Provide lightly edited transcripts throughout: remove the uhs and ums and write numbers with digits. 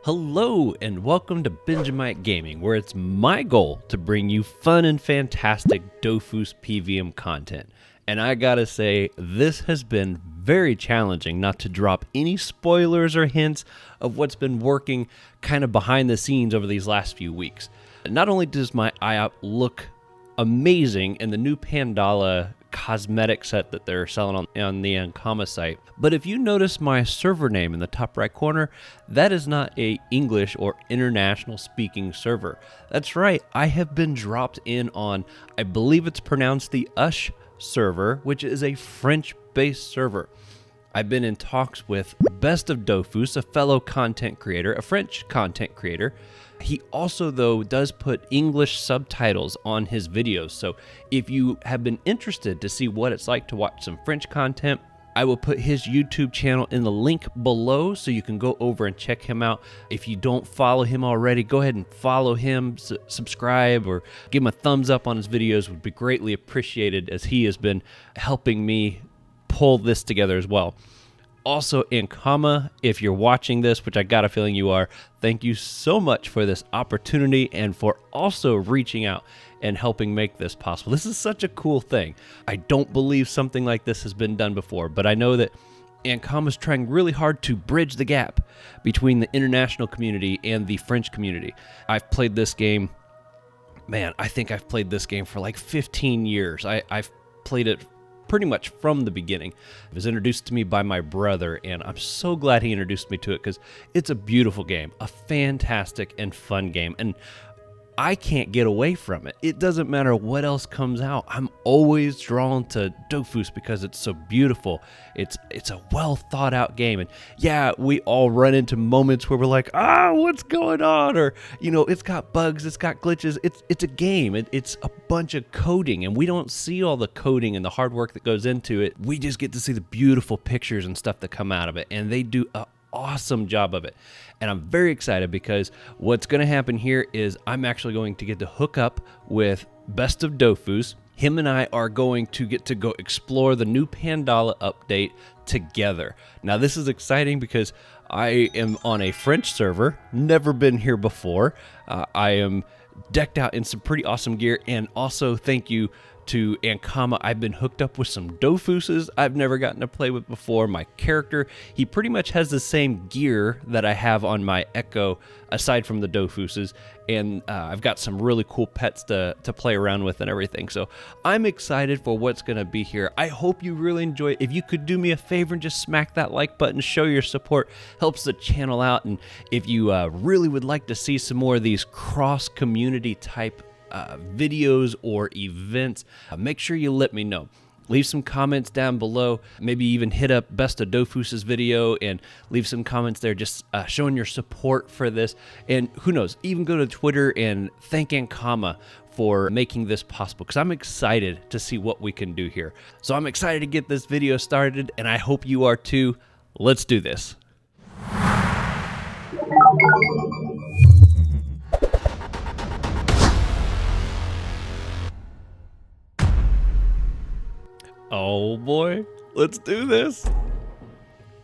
Hello and welcome to Benjamight Gaming, where it's my goal to bring you fun and fantastic Dofus PVM content. And I gotta say, this has been very challenging not to drop any spoilers or hints of what's been working kind of behind the scenes over these last few weeks. Not only does my IOP look amazing in the new Pandala cosmetic set that they're selling on the Ankama site, but if you notice my server name in the top right corner, that is not a English or international speaking server. That's right, I have been dropped in on, I believe it's pronounced the Ush server, which is a French-based server. I've been in talks with Best of Dofus, a fellow content creator, a French content creator. He also, though, does put English subtitles on his videos. So if you have been interested to see what it's like to watch some French content, I will put his YouTube channel in the link below so you can go over and check him out. If you don't follow him already, go ahead and follow him, subscribe, or give him a thumbs up on his videos. Would be greatly appreciated, as he has been helping me pull this together as well. Also, Ankama, if you're watching this, which I got a feeling you are, thank you so much for this opportunity and for also reaching out and helping make this possible. This is such a cool thing. I don't believe something like this has been done before, but I know that Ankama is trying really hard to bridge the gap between the international community and the French community. I've played this game, man, I think I've played this game for like 15 years. I've played it pretty much from the beginning. It was introduced to me by my brother, and I'm so glad he introduced me to it because it's a beautiful game, a fantastic and fun game, and I can't get away from it. It doesn't matter what else comes out. I'm always drawn to Dofus because it's so beautiful. It's a well thought out game. And yeah, we all run into moments where we're like, what's going on? Or, you know, it's got bugs, it's got glitches. It's a game. It's a bunch of coding, and we don't see all the coding and the hard work that goes into it. We just get to see the beautiful pictures and stuff that come out of it. And they do a awesome job of it, and I'm very excited because what's going to happen here is I'm actually going to get to hook up with Best of Dofus. Him and I are going to get to go explore the new Pandala update together. Now this is exciting because I am on a French server, never been here before. I am decked out in some pretty awesome gear, and also thank you to Ankama. I've been hooked up with some Dofuses I've never gotten to play with before. My character, he pretty much has the same gear that I have on my Echo, aside from the Dofuses, and I've got some really cool pets to play around with and everything. So I'm excited for what's going to be here. I hope you really enjoy it. If you could do me a favor and just smack that like button, show your support, helps the channel out. And if you really would like to see some more of these cross-community type videos or events, make sure you let me know. Leave some comments down below, maybe even hit up Best of Dofus's video and leave some comments there just showing your support for this. And who knows, even go to Twitter and thank Ankama for making this possible, because I'm excited to see what we can do here. So I'm excited to get this video started, and I hope you are too. Let's do this. Oh boy, let's do this.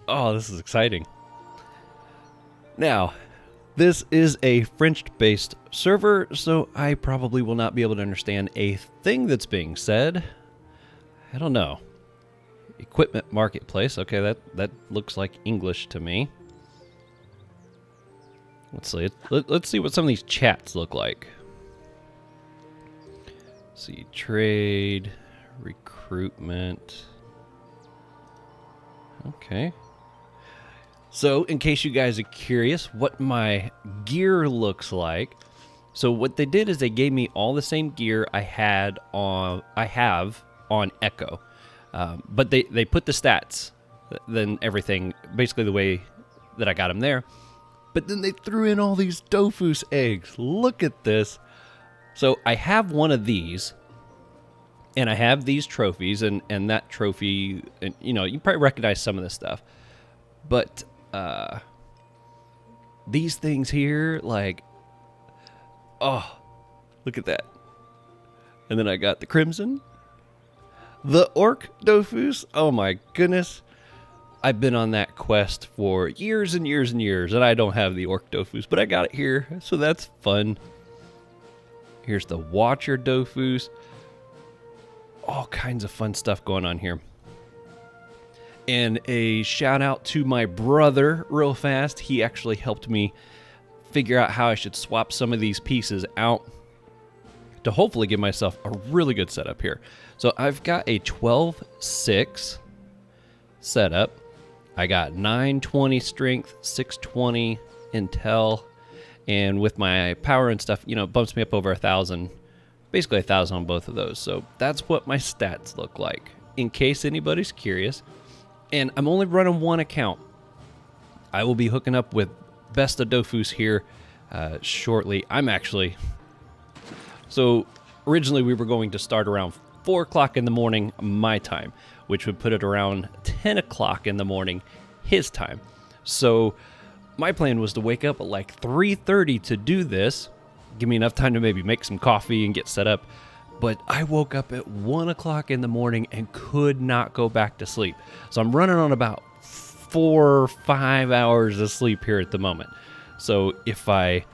Oh, this is exciting. Now, this is a French-based server, so I probably will not be able to understand a thing that's being said. I don't know. Equipment marketplace. Okay, that looks like English to me. Let's see. Let's see what some of these chats look like. Let's see, trade, recruitment. Okay. So, in case you guys are curious what my gear looks like, so what they did is they gave me all the same gear I have on Echo, but they put the stats, then everything basically the way that I got them there. But then they threw in all these Dofus eggs. Look at this. So I have one of these, and I have these trophies, and that trophy, and you know, you probably recognize some of this stuff. But these things here, like, oh, look at that. And then I got the Crimson, the Orc Dofus. Oh my goodness. I've been on that quest for years and years and years, and I don't have the orc Dofus, but I got it here, so that's fun. Here's the Watcher Dofus. All kinds of fun stuff going on here. And a shout out to my brother real fast. He actually helped me figure out how I should swap some of these pieces out to hopefully give myself a really good setup here. So I've got a 12-6 setup. I got 920 strength, 620 intel, and with my power and stuff, you know, it bumps me up over 1,000, basically 1,000 on both of those. So that's what my stats look like, in case anybody's curious. And I'm only running one account. I will be hooking up with Best of Dofus here shortly. So originally we were going to start around 4 o'clock in the morning my time, which would put it around 10 o'clock in the morning his time. So my plan was to wake up at like 3:30 to do this, give me enough time to maybe make some coffee and get set up. But I woke up at 1 o'clock in the morning and could not go back to sleep. So I'm running on about 4 or 5 hours of sleep here at the moment. So if I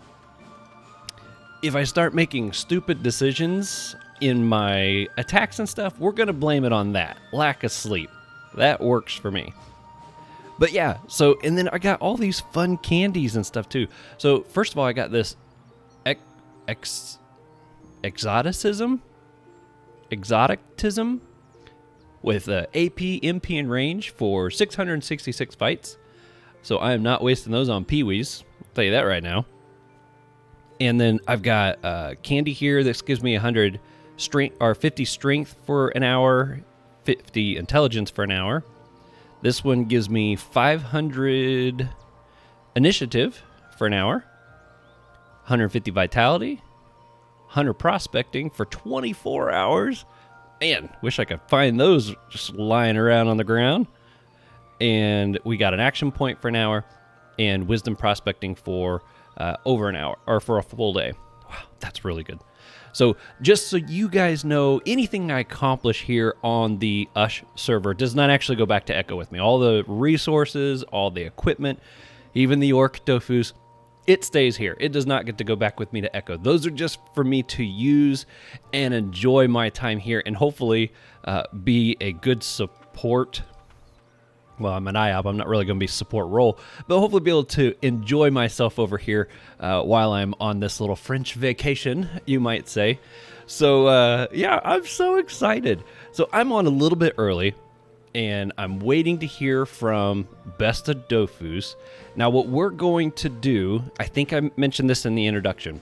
start making stupid decisions in my attacks and stuff, we're going to blame it on that. Lack of sleep. That works for me. But yeah, so, and then I got all these fun candies and stuff too. So first of all, I got this exoticism with AP, MP, and range for 666 fights. So I am not wasting those on peewees. I'll tell you that right now. And then I've got candy here. This gives me 100 strength or 50 strength for an hour, 50 intelligence for an hour. This one gives me 500 initiative for an hour, 150 vitality, 100 prospecting for 24 hours. Man, wish I could find those just lying around on the ground. And we got an action point for an hour and wisdom prospecting for over an hour or for a full day. Wow, that's really good. So just so you guys know, anything I accomplish here on the Ush server does not actually go back to Echo with me. All the resources, all the equipment, even the orc Dofus, it stays here. It does not get to go back with me to Echo. Those are just for me to use and enjoy my time here and hopefully be a good support. Well, I'm an IOP. I'm not really going to be support role, but hopefully be able to enjoy myself over here while I'm on this little French vacation, you might say. So, yeah, I'm so excited. So I'm on a little bit early, and I'm waiting to hear from Best of Dofus. Now, what we're going to do, I think I mentioned this in the introduction.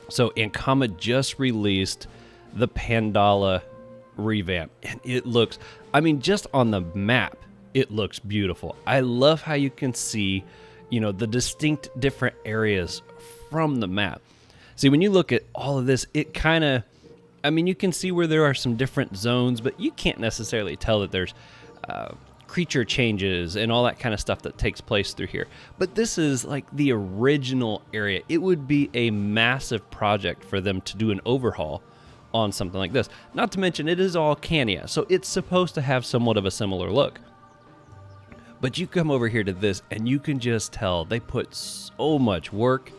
So Ankama just released the Pandala revamp, and it looks, I mean, just on the map, it looks beautiful. I love how you can see, you know, the distinct different areas from the map. See, when you look at all of this, it kind of, I mean, you can see where there are some different zones, but you can't necessarily tell that there's creature changes and all that kind of stuff that takes place through here. But this is like the original area. It would be a massive project for them to do an overhaul on something like this. Not to mention, it is all Cania, so it's supposed to have somewhat of a similar look. But you come over here to this, and you can just tell they put so much work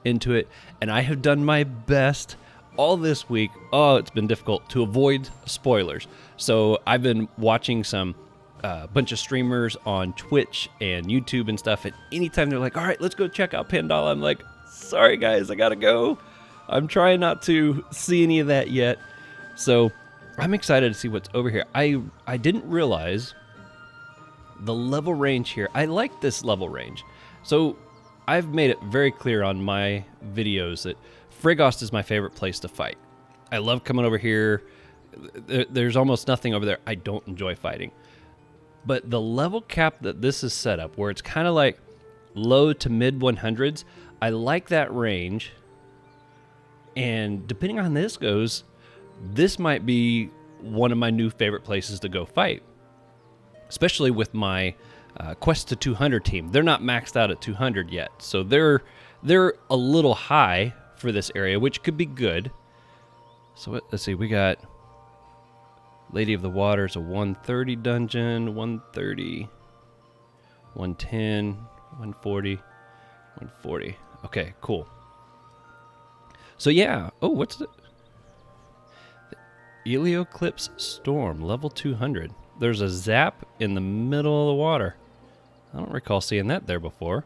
into it. And I have done my best all this week. Oh, it's been difficult to avoid spoilers. So I've been watching some bunch of streamers on Twitch and YouTube and stuff. And anytime they're like, all right, let's go check out Pandala, I'm like, sorry, guys, I got to go. I'm trying not to see any of that yet. So I'm excited to see what's over here. I didn't realize the level range here. I like this level range. So I've made it very clear on my videos that Frigost is my favorite place to fight. I love coming over here. There's almost nothing over there I don't enjoy fighting. But the level cap that this is set up, where it's kind of like low to mid 100s, I like that range. And depending on how this goes, this might be one of my new favorite places to go fight. Especially with my Quest to 200 team. They're not maxed out at 200 yet, so they're a little high for this area, which could be good. So let's see, we got Lady of the Waters, a 130 dungeon, 130. 110, 140, 140. Okay, cool. So yeah. Oh, what's the Eclipse Storm, level 200. There's a zap in the middle of the water. I don't recall seeing that there before.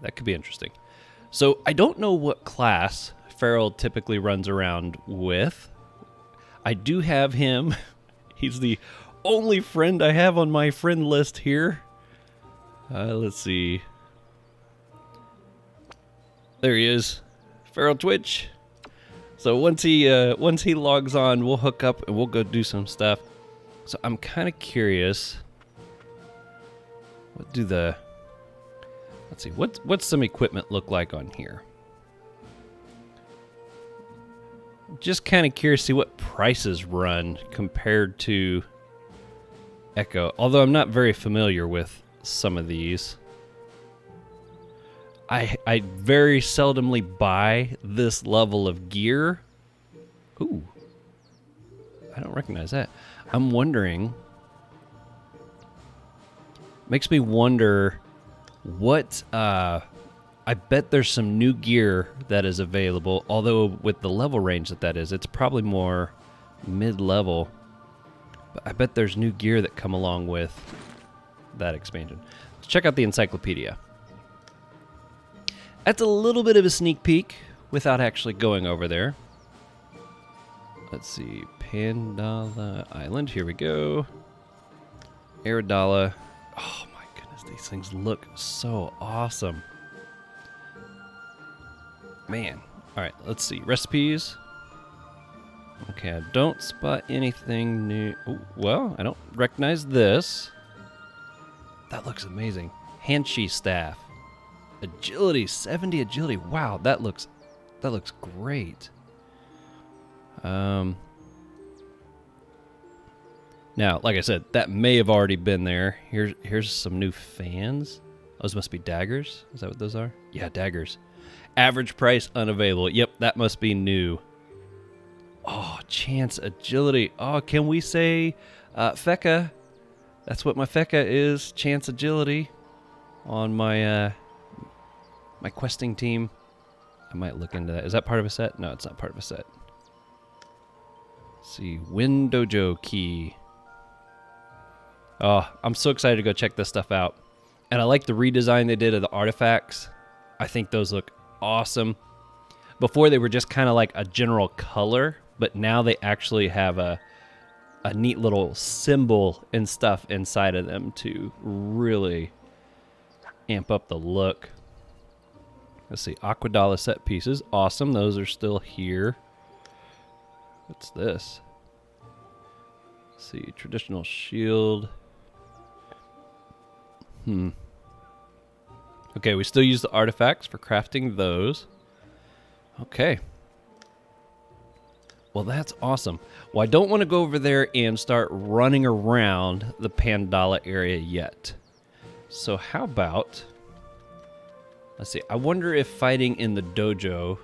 That could be interesting. So I don't know what class Feral typically runs around with. I do have him. He's the only friend I have on my friend list here. Let's see. There he is. Feral Twitch. So once he logs on, we'll hook up and we'll go do some stuff. So I'm kind of curious. Let's see, what's some equipment look like on here? Just kind of curious to see what prices run compared to Echo. Although I'm not very familiar with some of these. I very seldomly buy this level of gear. Ooh. I don't recognize that. I'm wondering. Makes me wonder what. I bet there's some new gear that is available. Although with the level range that is, it's probably more mid-level. But I bet there's new gear that come along with that expansion. Let's check out the encyclopedia. That's a little bit of a sneak peek without actually going over there. Let's see. Pandala Island. Here we go. Aerodala. Oh my goodness, these things look so awesome. Man. Alright, let's see. Recipes. Okay, I don't spot anything new. Ooh, well, I don't recognize this. That looks amazing. Hanshi staff. Agility, 70 agility. Wow, that looks great. Now, like I said, that may have already been there. Here's some new fans. Those must be daggers. Is that what those are? Yeah, daggers. Average price unavailable. Yep, that must be new. Oh, chance agility. Oh, can we say Feka? That's what my Feka is. Chance agility on my my questing team. I might look into that. Is that part of a set? No, it's not part of a set. Let's see, Wind Dojo key. Oh, I'm so excited to go check this stuff out. And I like the redesign they did of the artifacts. I think those look awesome. Before they were just kind of like a general color, but now they actually have a neat little symbol and stuff inside of them to really amp up the look. Let's see, Aquadala set pieces. Awesome, those are still here. What's this? Let's see, traditional shield. Okay, we still use the artifacts for crafting those. Okay. Well, that's awesome. Well, I don't want to go over there and start running around the Pandala area yet. So how about... Let's see. I wonder if fighting in the dojo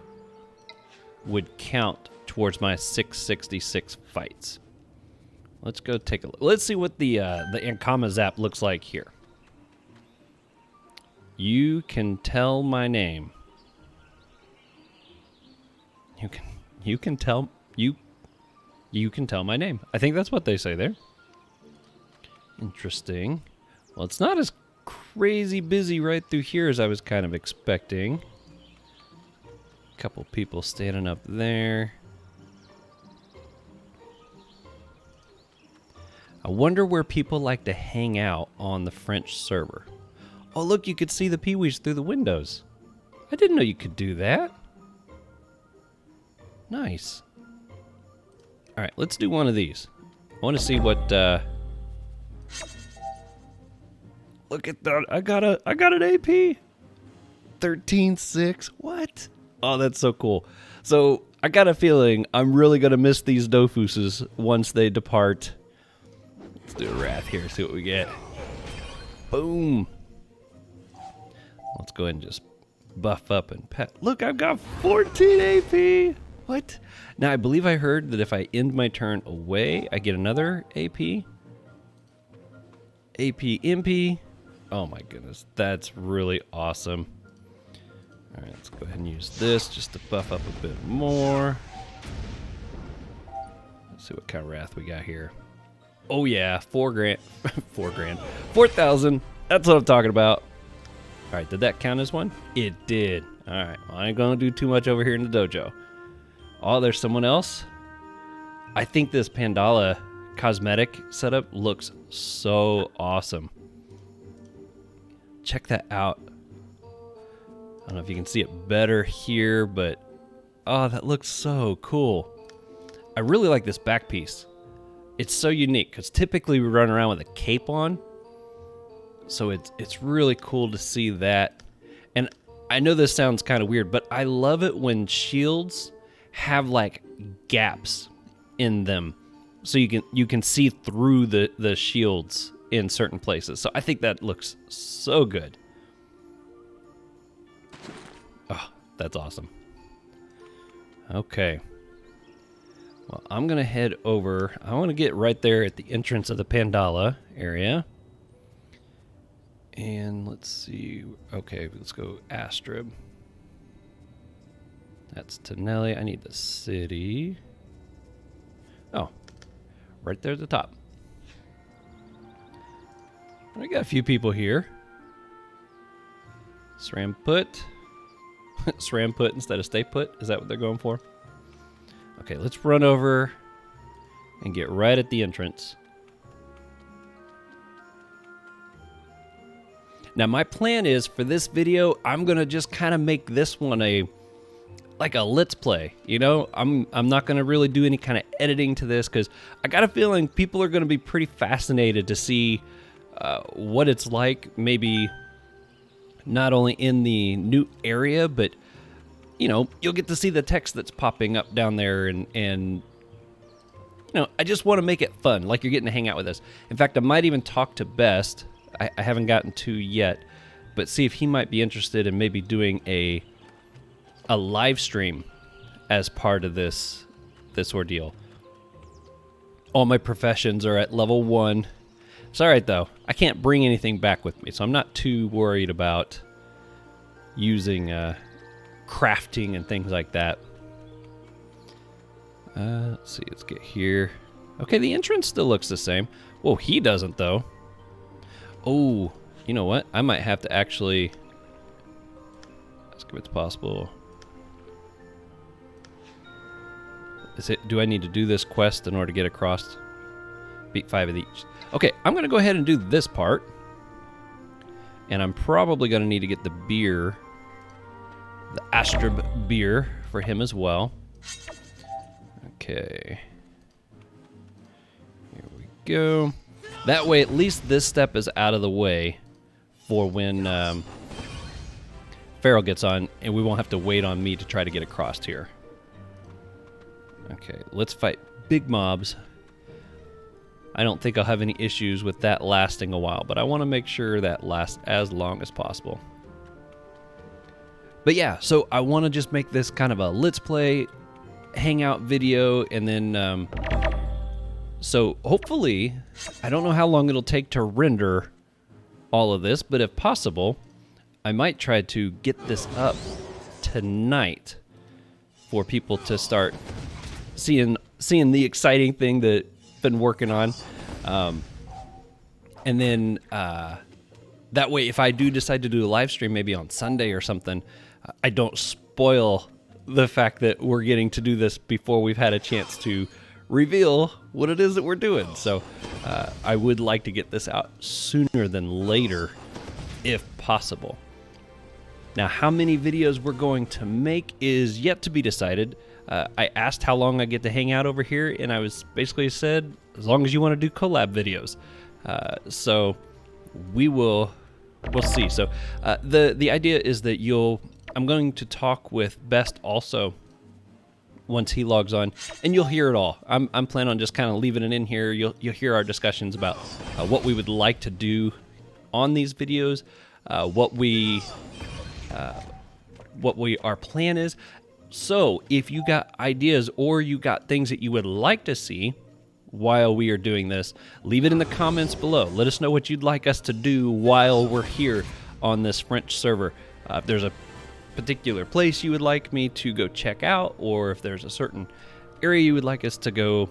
would count towards my 666 fights. Let's go take a look. Let's see what the Ankama zap looks like here. You can tell my name. You can tell my name. I think that's what they say there. Interesting. Well, it's not as crazy busy right through here as I was kind of expecting. A couple people standing up there. I wonder where people like to hang out on the French server. Oh, look, you could see the peewees through the windows. I didn't know you could do that. Nice. All right, let's do one of these. I want to see what. Look at that! I got an AP. 13.6. What? Oh, that's so cool. So I got a feeling I'm really gonna miss these Dofuses once they depart. Let's do a wrath here. See what we get. Boom. Let's go ahead and just buff up and pet. Look, I've got 14 AP. What? Now, I believe I heard that if I end my turn away, I get another AP. AP MP. Oh my goodness, that's really awesome. All right, let's go ahead and use this just to buff up a bit more. Let's see what kind of wrath we got here. Oh yeah, 4 grand, 4 grand, 4,000. That's what I'm talking about. All right, did that count as one? It did. All right, well, I ain't gonna do too much over here in the dojo. Oh, there's someone else. I think this Pandala cosmetic setup looks so awesome. Check that out. I don't know if you can see it better here, but oh, that looks so cool. I really like this back piece. It's so unique because typically we run around with a cape on. So it's really cool to see that. And I know this sounds kind of weird, but I love it when shields have like gaps in them, so you can see through the shields in certain places. So I think that looks so good. Oh, that's awesome. Okay. Well, I'm gonna head over. I want to get right there at the entrance of the Pandala area. And let's see. Okay, let's go Astrib. That's Tonelli. I need the city. Oh, right there at the top. We got a few people here. SRAM put. SRAM put instead of stay put. Is that what they're going for? Okay, let's run over and get right at the entrance. Now, my plan is for this video, I'm gonna just kind of make this one like a let's play. You know, I'm not gonna really do any kind of editing to this because I got a feeling people are gonna be pretty fascinated to see what it's like. Maybe not only in the new area, but you know, you'll get to see the text that's popping up down there, and you know, I just want to make it fun, like you're getting to hang out with us. In fact, I might even talk to Best. I haven't gotten to yet, but see if he might be interested in maybe doing a live stream as part of this ordeal. All my professions are at level 1. It's all right though. I can't bring anything back with me, so I'm not too worried about using crafting and things like that. Let's see. Let's get here. Okay, the entrance still looks the same. Whoa, he doesn't though. Oh, you know what? I might have to actually ask if it's possible. Do I need to do this quest in order to get across? Beat 5 of each. Okay, I'm gonna go ahead and do this part. And I'm probably gonna need to get the beer, the Astrib beer for him as well. Okay. Here we go. That way, at least this step is out of the way for when Farrell gets on, and we won't have to wait on me to try to get across here. Okay, let's fight big mobs. I don't think I'll have any issues with that lasting a while, but I want to make sure that lasts as long as possible. But yeah, so I want to just make this kind of a let's play hangout video, and then so hopefully, I don't know how long it'll take to render all of this, but if possible, I might try to get this up tonight for people to start seeing the exciting thing that I've been working on. And then that way, if I do decide to do a live stream maybe on Sunday or something, I don't spoil the fact that we're getting to do this before we've had a chance to reveal what it is that we're doing. So I would like to get this out sooner than later if possible. Now, how many videos we're going to make is yet to be decided. I asked how long I get to hang out over here, and I was basically said, as long as you want to do collab videos. So we'll see. So the idea is that I'm going to talk with Best also once he logs on, and you'll hear it all. I'm planning on just kind of leaving it in here. You'll hear our discussions about what we would like to do on these videos, our plan is. So if you got ideas or you got things that you would like to see, while we are doing this, leave it in the comments below. Let us know what you'd like us to do while we're here on this French server. If there's a particular place you would like me to go check out, or if there's a certain area you would like us to go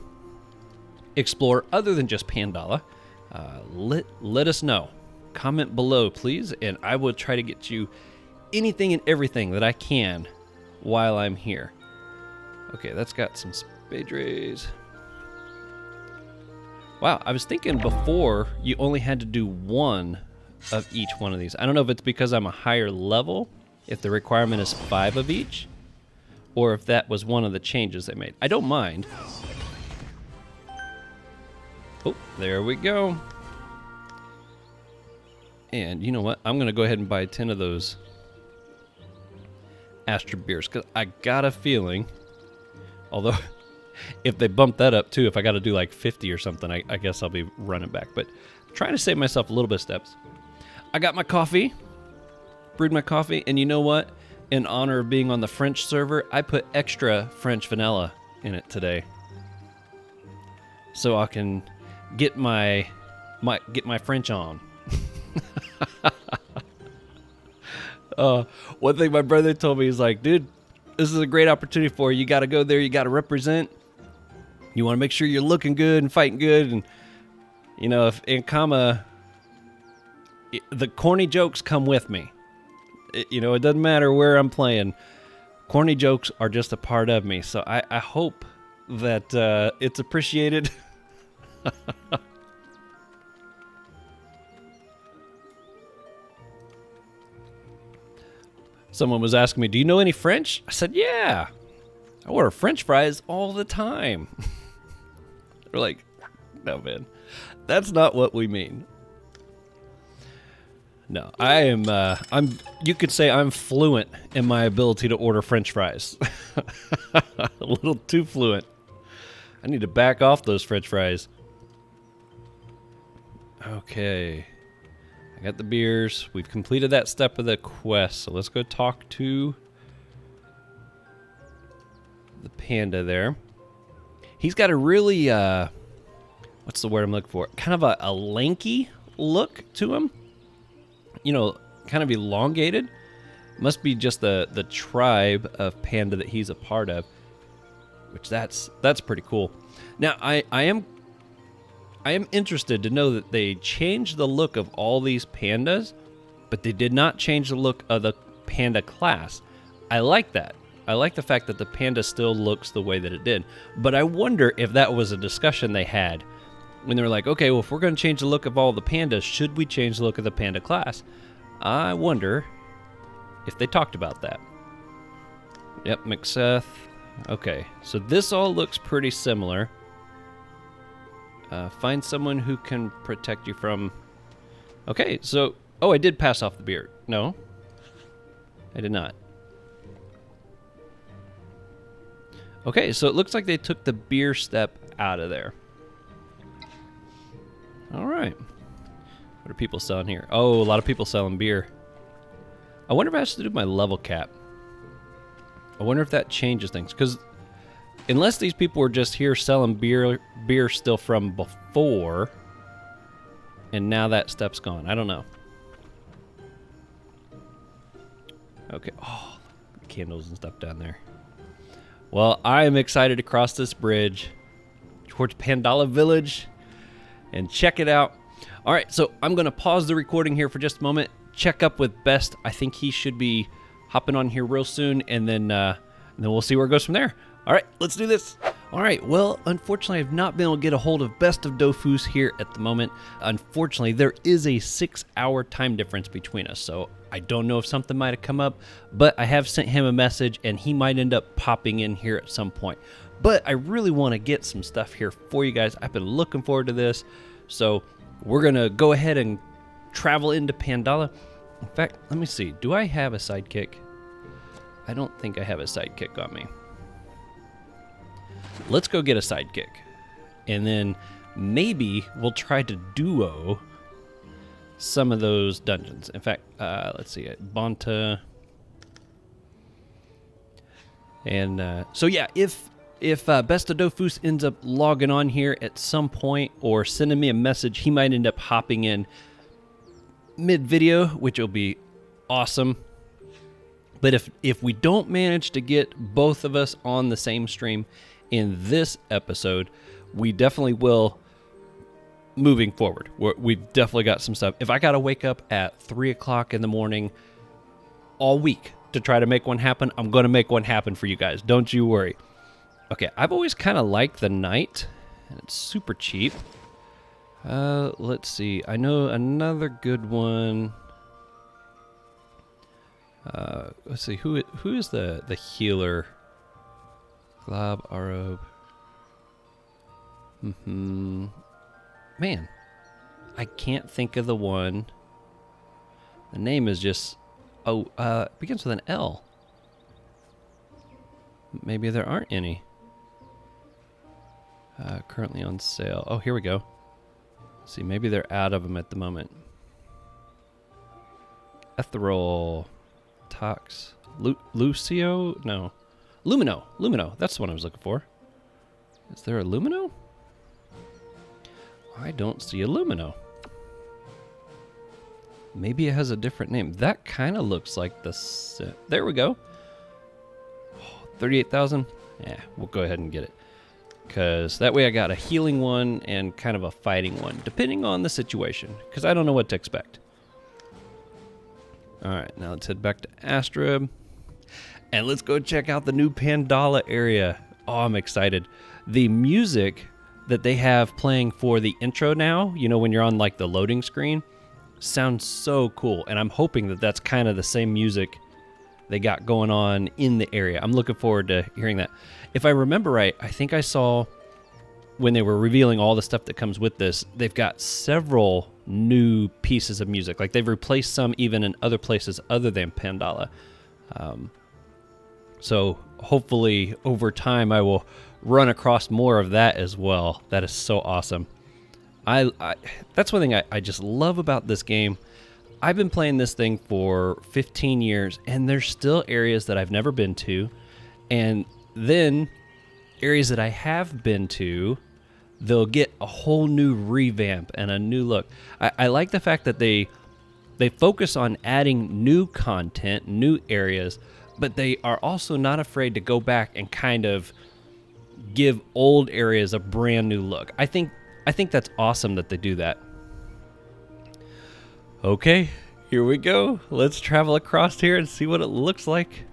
explore other than just Pandala, let us know. Comment below, please, and I will try to get you anything and everything that I can while I'm here. Okay, that's got some spade rays. Wow, I was thinking before you only had to do one of each one of these. I don't know if it's because I'm a higher level, if the requirement is 5 of each, or if that was one of the changes they made. I don't mind. Oh, there we go. And you know what? I'm going to go ahead and buy 10 of those Astra beers, because I got a feeling, although if they bump that up too, if I got to do like 50 or something, I guess I'll be running back. But I'm trying to save myself a little bit of steps. I got my coffee, brewed my coffee, and you know what? In honor of being on the French server, I put extra French vanilla in it today, so I can get my French on. One thing my brother told me is like, dude, this is a great opportunity for you. You got to go there. You got to represent. You want to make sure you're looking good and fighting good. And, you know, if Ankama, the corny jokes come with me. You know, it doesn't matter where I'm playing. Corny jokes are just a part of me. So I hope that it's appreciated. Someone was asking me, do you know any French? I said, yeah. I order French fries all the time. They're like, no, man. That's not what we mean. No, I am, you could say I'm fluent in my ability to order French fries. A little too fluent. I need to back off those French fries. Okay. I got the beers. We've completed that step of the quest, so let's go talk to the panda there. He's got a really, what's the word I'm looking for? Kind of a lanky look to him. You know, kind of elongated. Must be just the tribe of panda that he's a part of, which that's pretty cool. Now, I am interested to know that they changed the look of all these pandas, but they did not change the look of the panda class. I like that. I like the fact that the panda still looks the way that it did. But I wonder if that was a discussion they had when they were like, okay, well, if we're going to change the look of all the pandas, should we change the look of the panda class? I wonder if they talked about that. Yep, McSeth. Okay, so this all looks pretty similar. Find someone who can protect you from... Okay, so... Oh, I did pass off the beer. No. I did not. Okay, so it looks like they took the beer step out of there. Alright. What are people selling here? Oh, a lot of people selling beer. I wonder if it has to do with my level cap. I wonder if that changes things, because... Unless these people were just here selling beer still from before, and now that step's gone. I don't know. Okay. Oh, candles and stuff down there. Well, I am excited to cross this bridge towards Pandala Village and check it out. All right, so I'm going to pause the recording here for just a moment, check up with Best. I think he should be hopping on here real soon, and then we'll see where it goes from there. All right, let's do this. All right, well, unfortunately, I've not been able to get a hold of Best of Dofus here at the moment. Unfortunately, there is a 6-hour time difference between us, so I don't know if something might have come up, but I have sent him a message, and he might end up popping in here at some point. But I really want to get some stuff here for you guys. I've been looking forward to this, so we're going to go ahead and travel into Pandala. In fact, let me see. Do I have a sidekick? I don't think I have a sidekick on me. Let's go get a sidekick, and then maybe we'll try to duo some of those dungeons. In fact, let's see, Bonta, and so yeah, if If Best of Dofus ends up logging on here at some point or sending me a message, he might end up hopping in mid-video, which will be awesome. But if we don't manage to get both of us on the same stream in this episode, we definitely will moving forward. We've definitely got some stuff. If I got to wake up at 3 o'clock in the morning all week to try to make one happen, I'm going to make one happen for you guys. Don't you worry. Okay, I've always kind of liked the knight, and it's super cheap. Let's see. I know another good one. Let's see. Who is the healer? Glob, Arob. Man, I can't think of the one. The name is just... it begins with an L. Maybe there aren't any. Currently on sale. Oh, here we go. Let's see, maybe they're out of them at the moment. Ethereal. Tox. Lucio? No. Lumino. Lumino. That's the one I was looking for. Is there a Lumino? I don't see a Lumino. Maybe it has a different name. That kind of looks like the... There we go. 38,000. Yeah, we'll go ahead and get it. Because that way I got a healing one and kind of a fighting one, depending on the situation. Because I don't know what to expect. Alright, now let's head back to Astrib. And let's go check out the new Pandala area. Oh, I'm excited. The music that they have playing for the intro now, you know, when you're on like the loading screen, sounds so cool. And I'm hoping that that's kind of the same music they got going on in the area. I'm looking forward to hearing that. If I remember right, I think I saw when they were revealing all the stuff that comes with this, they've got several new pieces of music. Like they've replaced some even in other places other than Pandala. So hopefully over time I will run across more of that as well. That is so awesome. That's one thing I just love about this game. I've been playing this thing for 15 years, and there's still areas that I've never been to. And then areas that I have been to, they'll get a whole new revamp and a new look. I like the fact that they focus on adding new content, new areas, but they are also not afraid to go back and kind of give old areas a brand new look. I think that's awesome that they do that. Okay, here we go. Let's travel across here and see what it looks like.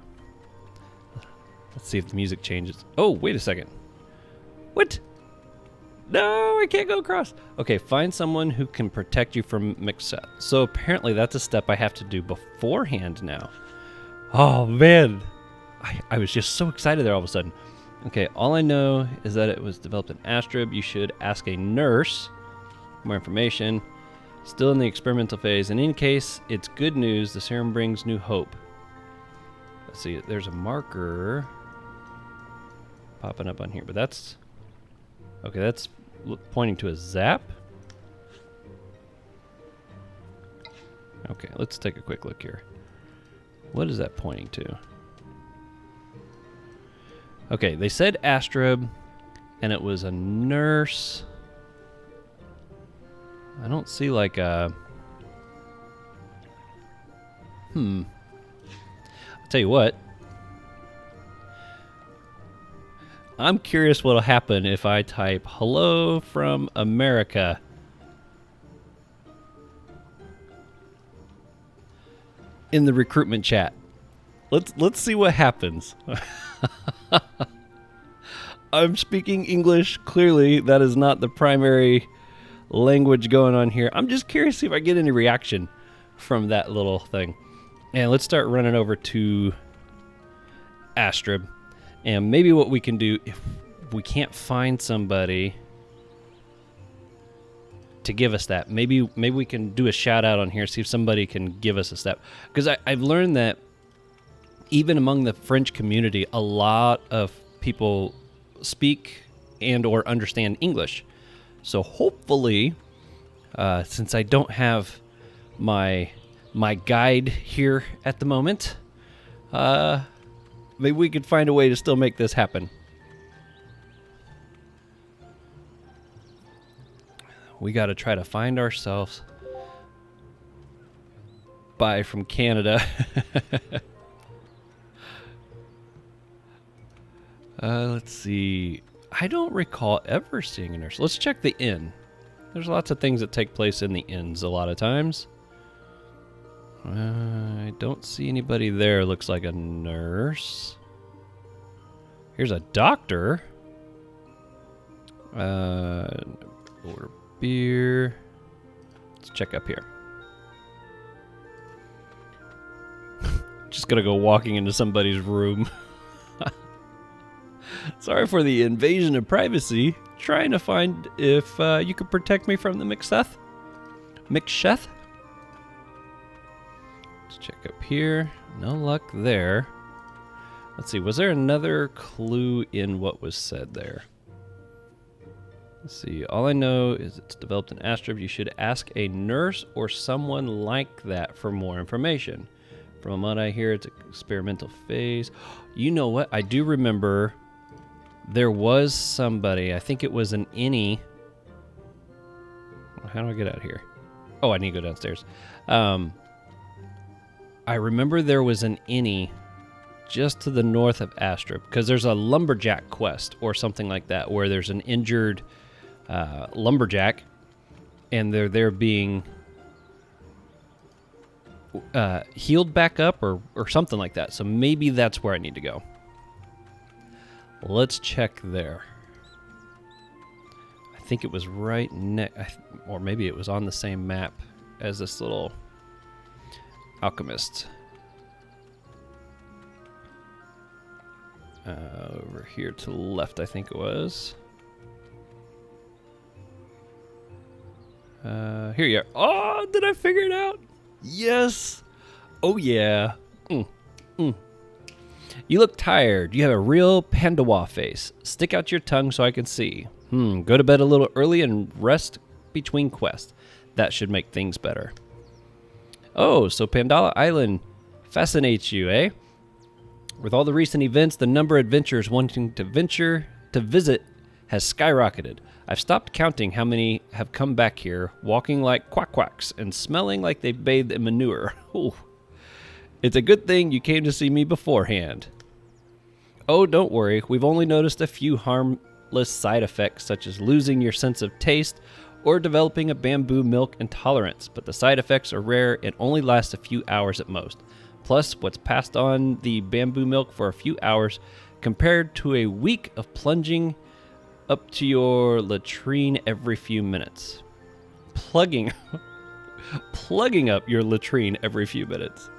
Let's see if the music changes. Oh, wait a second. What? No, I can't go across. Okay, find someone who can protect you from mixed set. So apparently that's a step I have to do beforehand now. Oh, man. I was just so excited there all of a sudden. Okay, all I know is that it was developed in Astrib. You should ask a nurse for more information. Still in the experimental phase. In any case, it's good news. The serum brings new hope. Let's see. There's a marker popping up on here, but that's... Okay, that's pointing to a zap. Okay, let's take a quick look here. What is that pointing to? Okay, they said Astrib, and it was a nurse. I don't see like a... I'll tell you what. I'm curious what'll happen if I type "Hello from America." In the recruitment chat. Let's see what happens. I'm speaking English. Clearly, that is not the primary language going on here. I'm just curious to see if I get any reaction from that little thing. And let's start running over to Astrib. And maybe what we can do, if we can't find somebody to give us that, maybe we can do a shout out on here, see if somebody can give us a step. Because I've learned that even among the French community, a lot of people speak and or understand English. So hopefully, since I don't have my guide here at the moment, maybe we could find a way to still make this happen. we got to try to find ourselves by from Canada. Let's see. I don't recall ever seeing a nurse. Let's check the inn. There's lots of things that take place in the inns a lot of times. I don't see anybody there. Looks like a nurse. Here's a doctor. Order beer. Let's check up here. Just gonna go walking into somebody's room. Sorry for the invasion of privacy. Trying to find if you could protect me from the McSeth. McSheth? Let's check up here. No luck there. Let's see, was there another clue in what was said there? Let's see, all I know is it's developed in Astrub. You should ask a nurse or someone like that for more information. From what I hear, it's an experimental phase. You know what? I do remember there was somebody, I think it was an innie. How do I get out of here? Oh, I need to go downstairs. I remember there was an innie just to the north of Astrub, because there's a lumberjack quest or something like that, where there's an injured lumberjack, and they're there being healed back up or something like that. So maybe that's where I need to go. Let's check there. I think it was right next, or maybe it was on the same map as this little alchemist. Over here to the left, I think it was. Here you are. Oh, did I figure it out? Yes. Oh, yeah. You look tired. You have a real Pandala face. Stick out your tongue so I can see. Go to bed a little early and rest between quests. That should make things better. Oh, so Pandala Island fascinates you, eh? With all the recent events, the number of adventurers wanting to visit has skyrocketed. I've stopped counting how many have come back here, walking like quacks and smelling like they've bathed in manure. Ooh. It's a good thing you came to see me beforehand. Oh, don't worry. We've only noticed a few harmless side effects, such as losing your sense of taste or developing a bamboo milk intolerance, but the side effects are rare and only last a few hours at most. Plus, what's passed on the bamboo milk for a few hours compared to a week of plunging up to your latrine every few minutes. Plugging up your latrine every few minutes.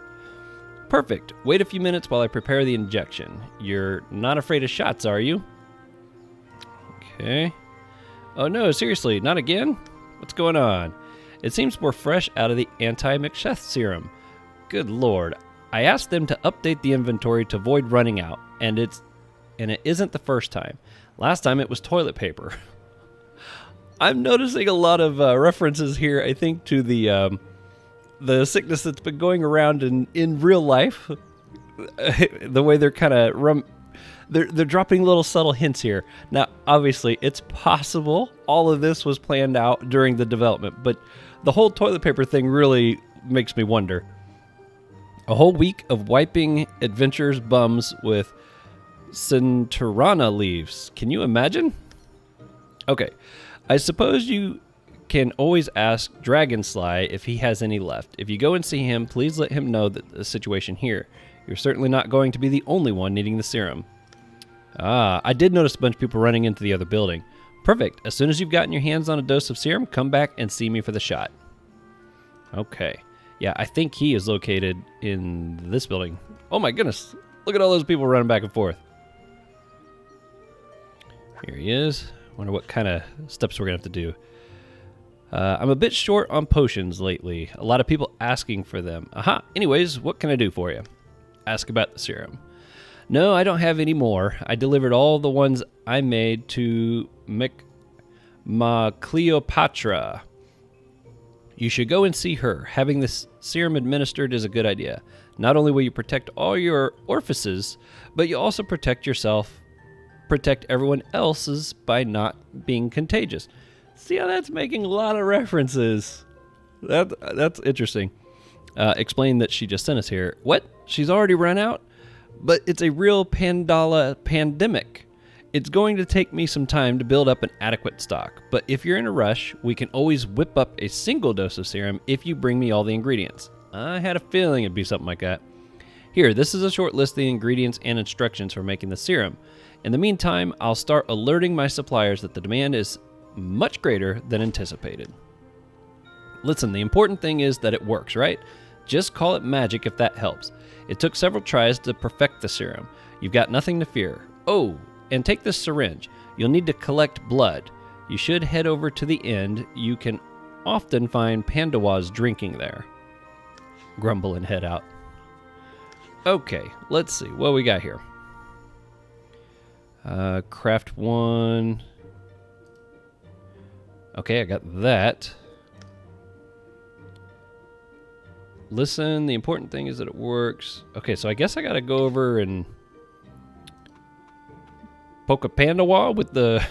Perfect. Wait a few minutes while I prepare the injection. You're not afraid of shots, are you? Okay. Oh no, seriously, not again? What's going on? It seems we're fresh out of the anti-McSheth serum. Good lord. I asked them to update the inventory to avoid running out, and it isn't the first time. Last time it was toilet paper. I'm noticing a lot of references here, I think, to the sickness that's been going around in real life. The way they're kind of they're dropping little subtle hints here. Now, obviously, it's possible all of this was planned out during the development, but the whole toilet paper thing really makes me wonder. A whole week of wiping adventurers' bums with Centurana leaves. Can you imagine? Okay, I suppose you can always ask Dragonsly if he has any left. If you go and see him, please let him know that the situation here. You're certainly not going to be the only one needing the serum. Ah, I did notice a bunch of people running into the other building. Perfect. As soon as you've gotten your hands on a dose of serum, come back and see me for the shot. Okay. Yeah, I think he is located in this building. Oh my goodness. Look at all those people running back and forth. Here he is. Wonder what kind of steps we're going to have to do. I'm a bit short on potions lately. A lot of people asking for them. Aha. Anyways, what can I do for you? Ask about the serum. No, I don't have any more. I delivered all the ones I made to Cleopatra. You should go and see her. Having this serum administered is a good idea. Not only will you protect all your orifices, but you also protect yourself, protect everyone else's by not being contagious. See how that's making a lot of references. That's interesting. Explain that she just sent us here. What? She's already run out? But it's a real Pandala pandemic. It's going to take me some time to build up an adequate stock, but if you're in a rush, we can always whip up a single dose of serum if you bring me all the ingredients. I had a feeling it'd be something like that. Here, this is a short list of the ingredients and instructions for making the serum. In the meantime, I'll start alerting my suppliers that the demand is much greater than anticipated. Listen, the important thing is that it works, right? Just call it magic if that helps. It took several tries to perfect the serum. You've got nothing to fear. Oh, and take this syringe. You'll need to collect blood. You should head over to the end. You can often find Pandawas drinking there. Grumble and head out. Okay, let's see what we got here. Craft one. Okay, I got that. Listen, the important thing is that it works. Okay, so I guess I gotta go over and poke a Pandawa with the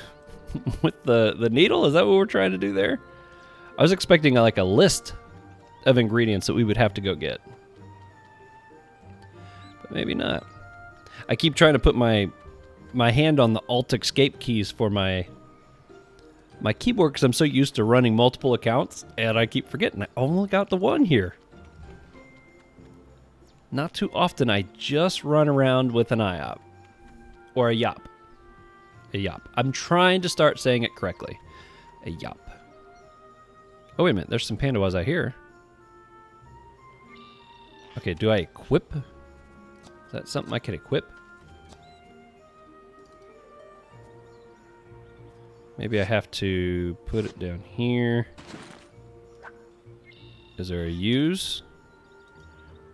with the needle. Is that what we're trying to do there? I was expecting like a list of ingredients that we would have to go get, but maybe not. I keep trying to put my hand on the Alt Escape keys for my keyboard because I'm so used to running multiple accounts, and I keep forgetting I only got the one here. Not too often I just run around with an IOP or a YOP. A YOP. I'm trying to start saying it correctly. A YOP. Oh, wait a minute. There's some Pandawas out here. Okay, do I equip? Is that something I can equip? Maybe I have to put it down here. Is there a use?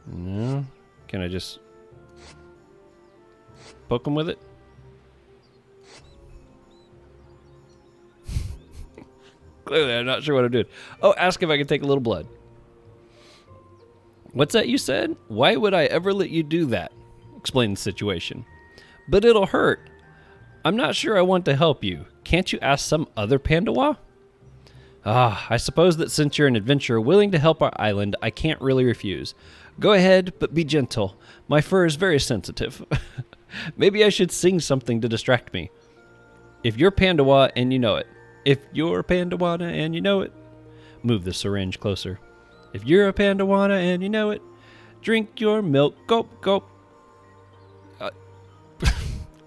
No. Can I just poke him with it? Clearly, I'm not sure what I'm doing. Oh, ask if I can take a little blood. What's that you said? Why would I ever let you do that? Explain the situation. But it'll hurt. I'm not sure I want to help you. Can't you ask some other Pandawa? I suppose that since you're an adventurer willing to help our island, I can't really refuse. Go ahead, but be gentle. My fur is very sensitive. Maybe I should sing something to distract me. If you're Pandawa and you know it. If you're Pandawana and you know it. Move the syringe closer. If you're a Pandawana and you know it. Drink your milk. Gulp, gulp.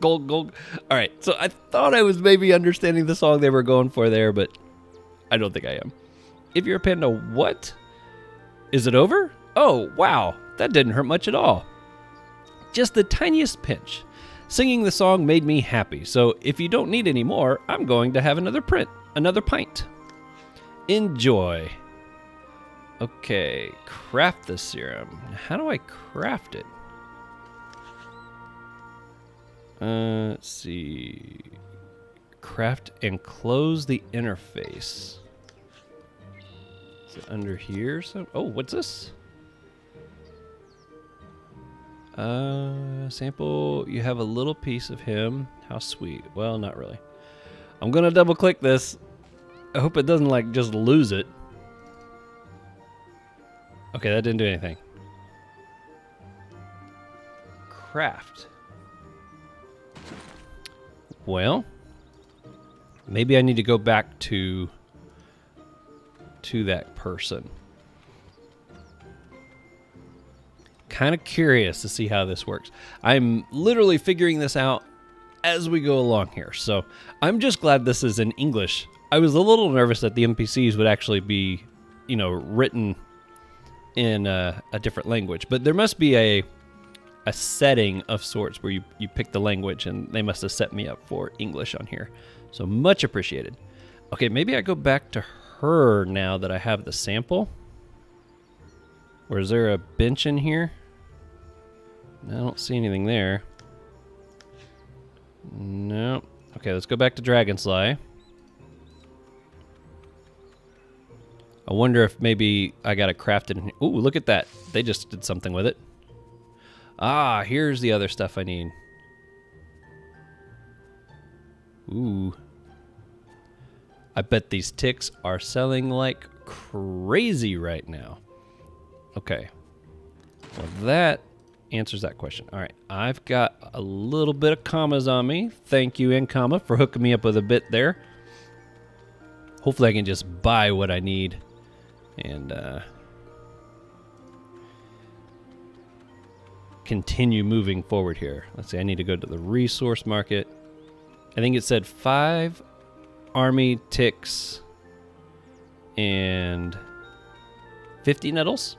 Gulp, gulp. All right, so I thought I was maybe understanding the song they were going for there, but I don't think I am. If you're a panda, what? Is it over? Oh, wow. That didn't hurt much at all. Just the tiniest pinch. Singing the song made me happy, so if you don't need any more, I'm going to have another pint. Enjoy. Okay, craft the serum. How do I craft it? Let's see. Craft and close the interface. Is it under here? Oh, what's this? Sample, you have a little piece of him. How sweet. Well, not really. I'm gonna double click this. I hope it doesn't like just lose it. Okay, that didn't do anything. Craft. Well, maybe I need to go back to that person. Kind of curious to see how this works. I'm literally figuring this out as we go along here. So I'm just glad this is in English. I was a little nervous that the NPCs would actually be, written in a different language. But there must be a setting of sorts where you pick the language, and they must have set me up for English on here. So much appreciated. Okay, maybe I go back to her now that I have the sample. Or is there a bench in here? I don't see anything there. No. Okay, let's go back to Dragonfly. I wonder if maybe I got to craft it in here. Ooh, look at that. They just did something with it. Ah, here's the other stuff I need. Ooh. I bet these ticks are selling like crazy right now. Okay. Well, that answers that question. All right. I've got a little bit of commas on me. Thank you, Ankama, for hooking me up with a bit there. Hopefully I can just buy what I need and continue moving forward here. Let's see, I need to go to the resource market. I think it said 5 army ticks and 50 nettles.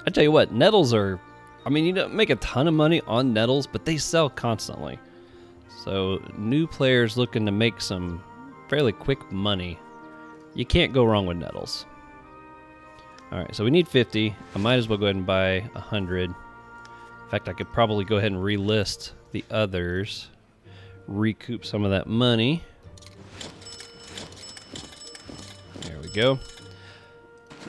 I tell you what, nettles are, I mean, you don't make a ton of money on nettles, but they sell constantly. So new players looking to make some fairly quick money, you can't go wrong with nettles. All right, so we need 50. I might as well go ahead and buy 100. In fact, I could probably go ahead and relist the others, recoup some of that money. There we go.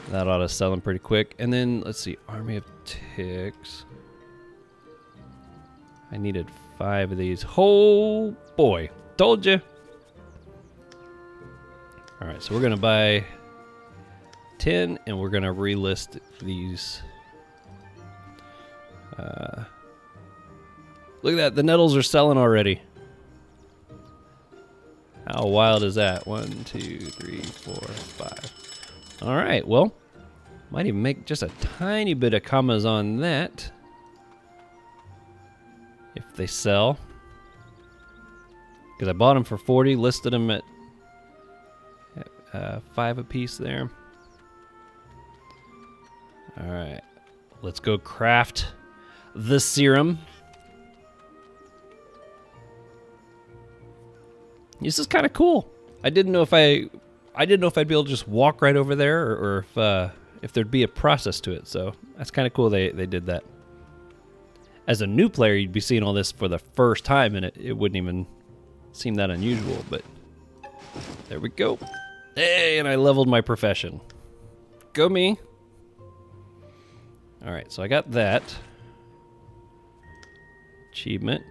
That ought to sell them pretty quick. And then, let's see, army of ticks. I needed 5 of these. Oh, boy. Told you. All right, so we're going to buy 10, and we're going to relist these. Look at that. The nettles are selling already. How wild is that? 1, 2, 3, 4, 5. All right, well, might even make just a tiny bit of commas on that if they sell. Because I bought them for 40, listed them at 5 a piece there. All right, let's go craft the serum. This is kind of cool. I didn't know if I'd be able to just walk right over there, or if there'd be a process to it. So that's kind of cool they did that. As a new player, you'd be seeing all this for the first time, and it wouldn't even seem that unusual. But there we go. Hey, and I leveled my profession. Go me. All right, so I got that achievement.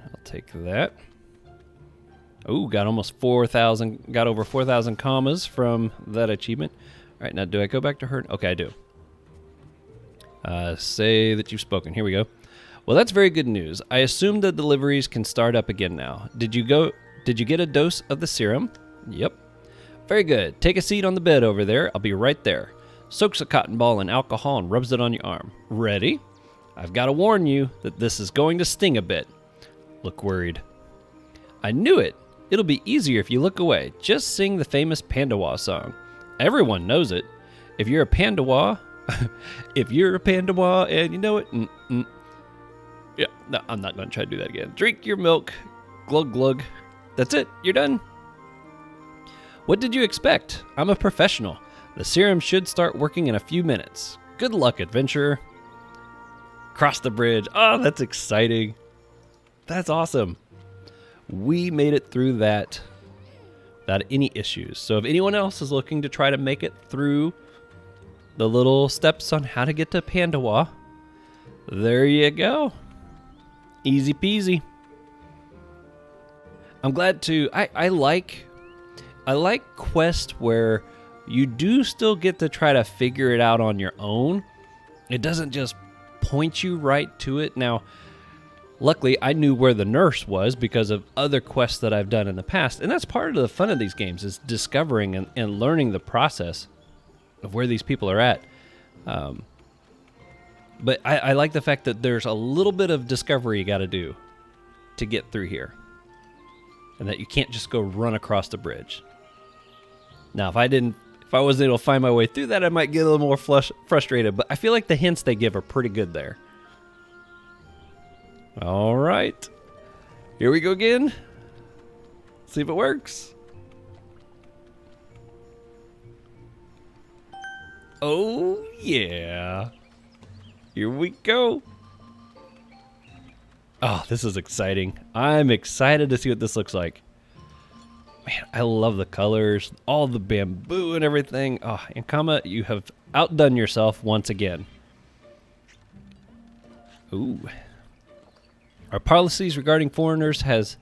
I'll take that. Oh, got almost 4,000, got over 4,000 commas from that achievement. All right, now do I go back to her? Okay, I do. Say that you've spoken. Here we go. Well, that's very good news. I assume the deliveries can start up again now. Did you get a dose of the serum? Yep. Very good. Take a seat on the bed over there. I'll be right there. Soaks a cotton ball in alcohol and rubs it on your arm. Ready? I've got to warn you that this is going to sting a bit. Look worried. I knew it. It'll be easier if you look away. Just sing the famous Pandala song. Everyone knows it. If you're a Pandala, and you know it, yeah, no, I'm not going to try to do that again. Drink your milk, glug glug. That's it. You're done. What did you expect? I'm a professional. The serum should start working in a few minutes. Good luck, adventurer. Cross the bridge. Oh, that's exciting. That's awesome. We made it through that without any issues. So if anyone else is looking to try to make it through the little steps on how to get to Pandala, there you go. Easy peasy. I'm glad to. I like quests where you do still get to try to figure it out on your own. It doesn't just point you right to it. Now, luckily, I knew where the nurse was because of other quests that I've done in the past. And that's part of the fun of these games, is discovering and learning the process of where these people are at. But I like the fact that there's a little bit of discovery you got to do to get through here. And that you can't just go run across the bridge. Now, if I wasn't able to find my way through that, I might get a little more frustrated. But I feel like the hints they give are pretty good there. All right. Here we go again. See if it works. Oh, yeah. Here we go. Oh, this is exciting. I'm excited to see what this looks like. Man, I love the colors, all the bamboo and everything. Oh, Ankama, you have outdone yourself once again. Ooh. Our policies regarding foreigners has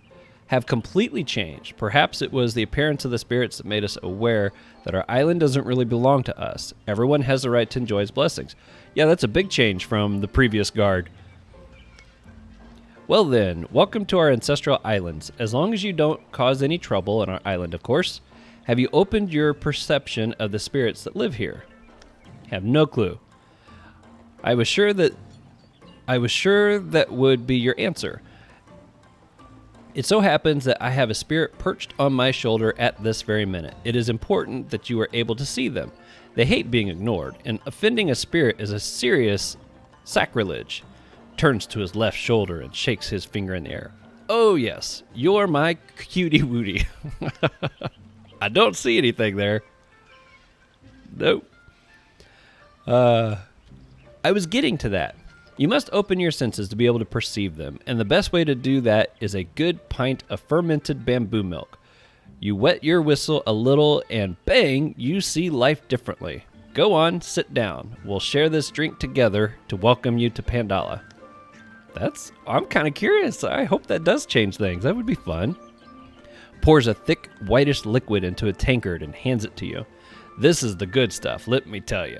have completely changed. Perhaps it was the appearance of the spirits that made us aware that our island doesn't really belong to us. Everyone has the right to enjoy his blessings. Yeah, that's a big change from the previous guard. Well then, welcome to our ancestral islands. As long as you don't cause any trouble on our island, of course. Have you opened your perception of the spirits that live here? Have no clue. I was sure that would be your answer. It so happens that I have a spirit perched on my shoulder at this very minute. It is important that you are able to see them. They hate being ignored, and offending a spirit is a serious sacrilege. Turns to his left shoulder and shakes his finger in the air. Oh yes, you're my cutie wootie. I don't see anything there. Nope. I was getting to that. You must open your senses to be able to perceive them, and the best way to do that is a good pint of fermented bamboo milk. You wet your whistle a little and bang, you see life differently. Go on, sit down. We'll share this drink together to welcome you to Pandala. I'm kind of curious. I hope that does change things. That would be fun. Pours a thick, whitish liquid into a tankard and hands it to you. This is the good stuff, let me tell you.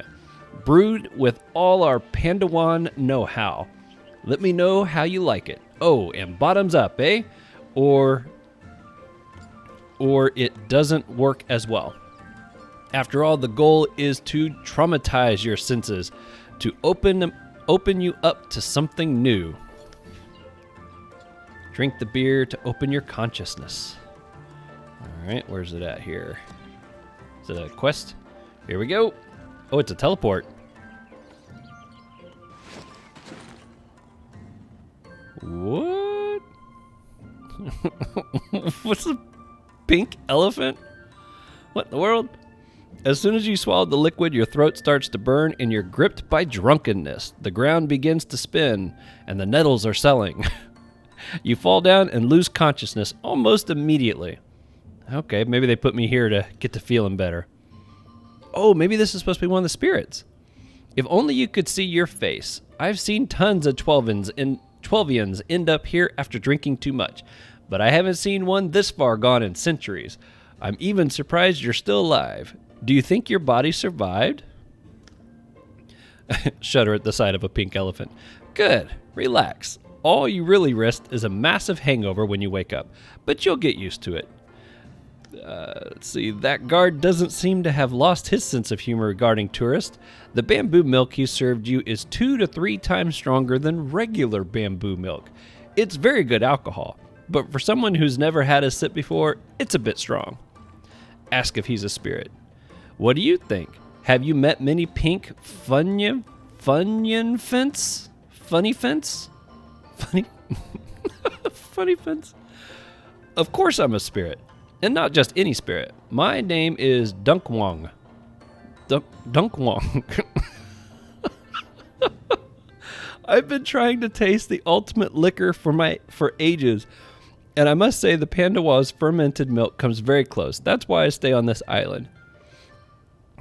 Brewed with all our Pandawan know-how. Let me know how you like it. Oh, and bottoms up, eh? Or it doesn't work as well. After all, the goal is to traumatize your senses, to open you up to something new. Drink the beer to open your consciousness. All right, where's it at here? Is it a quest? Here we go. Oh, it's a teleport. What? What's a pink elephant? What in the world? As soon as you swallow the liquid, your throat starts to burn and you're gripped by drunkenness. The ground begins to spin and the nettles are selling. You fall down and lose consciousness almost immediately. Okay, maybe they put me here to get to feeling better. Oh, maybe this is supposed to be one of the spirits. If only you could see your face. I've seen tons of 12ians end up here after drinking too much, but I haven't seen one this far gone in centuries. I'm even surprised you're still alive. Do you think your body survived? Shudder at the sight of a pink elephant. Good. Relax. All you really risk is a massive hangover when you wake up, but you'll get used to it. Let's see, that guard doesn't seem to have lost his sense of humor regarding tourists. The bamboo milk he served you is 2 to 3 times stronger than regular bamboo milk. It's very good alcohol, but for someone who's never had a sip before, it's a bit strong. Ask if he's a spirit. What do you think? Have you met many pink funny fence? Of course I'm a spirit. And not just any spirit. My name is Dunkwang. Dunkwang. I've been trying to taste the ultimate liquor for ages, and I must say the Pandawa's fermented milk comes very close. That's why I stay on this island.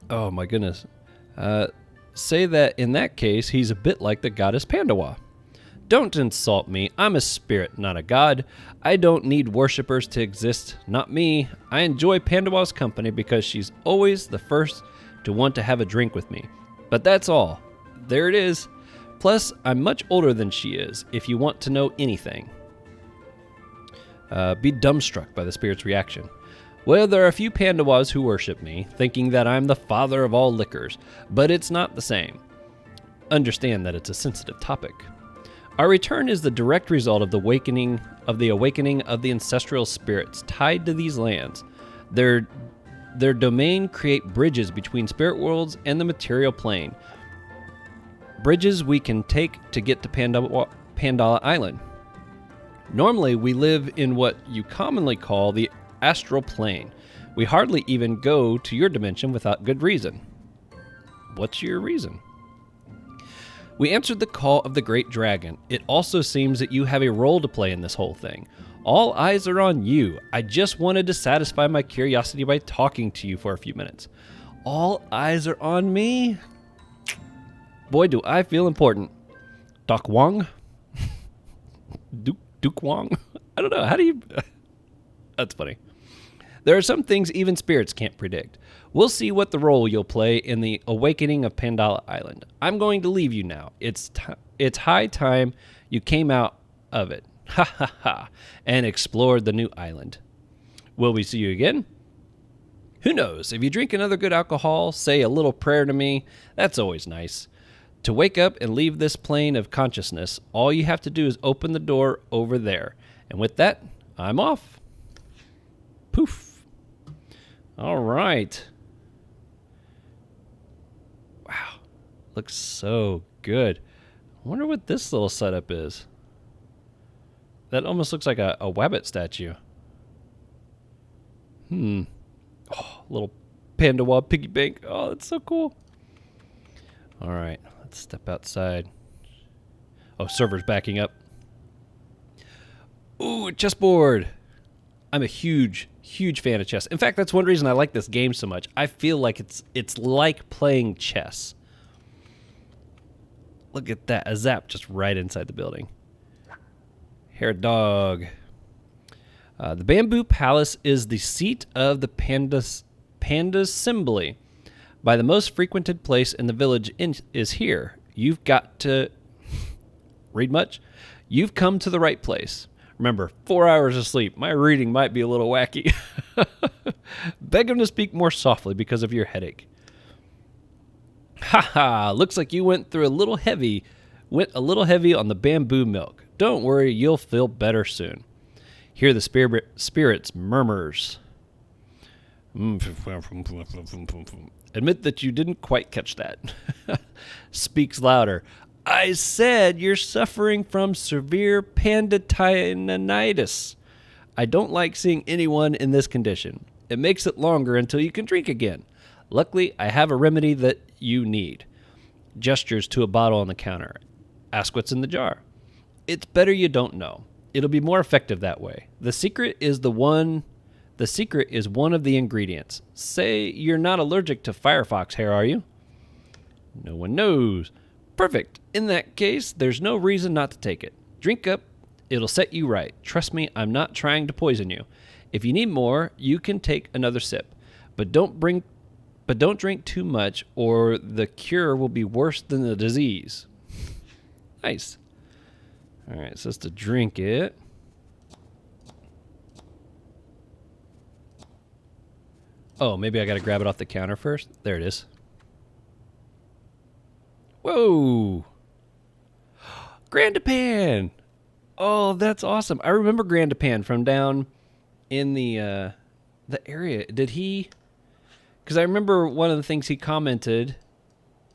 Oh my goodness. Say that in that case, he's a bit like the goddess Pandawa. Don't insult me. I'm a spirit, not a god. I don't need worshippers to exist. Not me. I enjoy Pandawa's company because she's always the first to want to have a drink with me. But that's all. There it is. Plus, I'm much older than she is, if you want to know anything. Be dumbstruck by the spirit's reaction. Well, there are a few Pandawas who worship me, thinking that I'm the father of all liquors, but it's not the same. Understand that it's a sensitive topic. Our return is the direct result of the awakening of the ancestral spirits tied to these lands. Their domain create bridges between spirit worlds and the material plane. Bridges we can take to get to Pandala Island. Normally, we live in what you commonly call the astral plane. We hardly even go to your dimension without good reason. What's your reason? We answered the call of the great dragon. It also seems that you have a role to play in this whole thing. All eyes are on you. I just wanted to satisfy my curiosity by talking to you for a few minutes. All eyes are on me? Boy, do I feel important. Doc Wong? Duke Wong? I don't know. How do you... That's funny. There are some things even spirits can't predict. We'll see what the role you'll play in the awakening of Pandala Island. I'm going to leave you now. It's high time you came out of it. Ha ha ha. And explored the new island. Will we see you again? Who knows? If you drink another good alcohol, say a little prayer to me, that's always nice. To wake up and leave this plane of consciousness, all you have to do is open the door over there. And with that, I'm off. Poof. All right. Wow. Looks so good. I wonder what this little setup is. That almost looks like a wabbit statue. Oh, little Pandala piggy bank. Oh, that's so cool. All right. Let's step outside. Oh, server's backing up. Ooh, a chessboard. I'm a huge fan of chess. In fact, that's one reason I like this game so much. I feel like it's like playing chess. Look at that. A zap just right inside the building. Hair dog. The Bamboo Palace is the seat of the Panda's Assembly. By the most frequented place in the village is here. You've got to... Read much? You've come to the right place. Remember, 4 hours of sleep. My reading might be a little wacky. Beg him to speak more softly because of your headache. Ha! Looks like you went a little heavy on the bamboo milk. Don't worry, you'll feel better soon. Hear the spirit's murmurs. Admit that you didn't quite catch that. Speaks louder. I said you're suffering from severe panditinitis. I don't like seeing anyone in this condition. It makes it longer until you can drink again. Luckily, I have a remedy that you need. Gestures to a bottle on the counter. Ask what's in the jar. It's better you don't know. It'll be more effective that way. The secret is one of the ingredients. Say you're not allergic to firefox hair, are you? No one knows. Perfect. In that case, there's no reason not to take it. Drink up. It'll set you right. Trust me, I'm not trying to poison you. If you need more, you can take another sip. But don't drink too much or the cure will be worse than the disease. Nice. All right, so it's to drink it. Oh, maybe I got to grab it off the counter first. There it is. Whoa. Grandapan. Oh, that's awesome. I remember Grandapan from down in the area. Did he... Because I remember one of the things he commented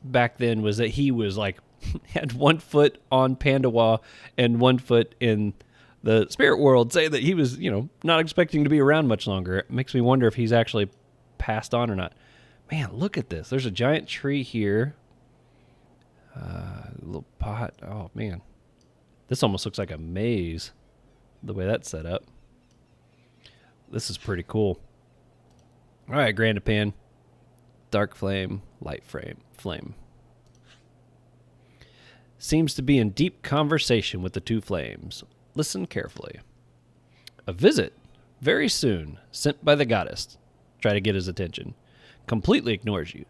back then was that he was like, had 1 foot on Pandala and 1 foot in the spirit world, say that he was, not expecting to be around much longer. It makes me wonder if he's actually passed on or not. Man, look at this. There's a giant tree here. Little pot. Oh, man. This almost looks like a maze, the way that's set up. This is pretty cool. All right, Grandapan. Dark flame, light flame. Seems to be in deep conversation with the two flames. Listen carefully. A visit, very soon, sent by the goddess. Try to get his attention. Completely ignores you.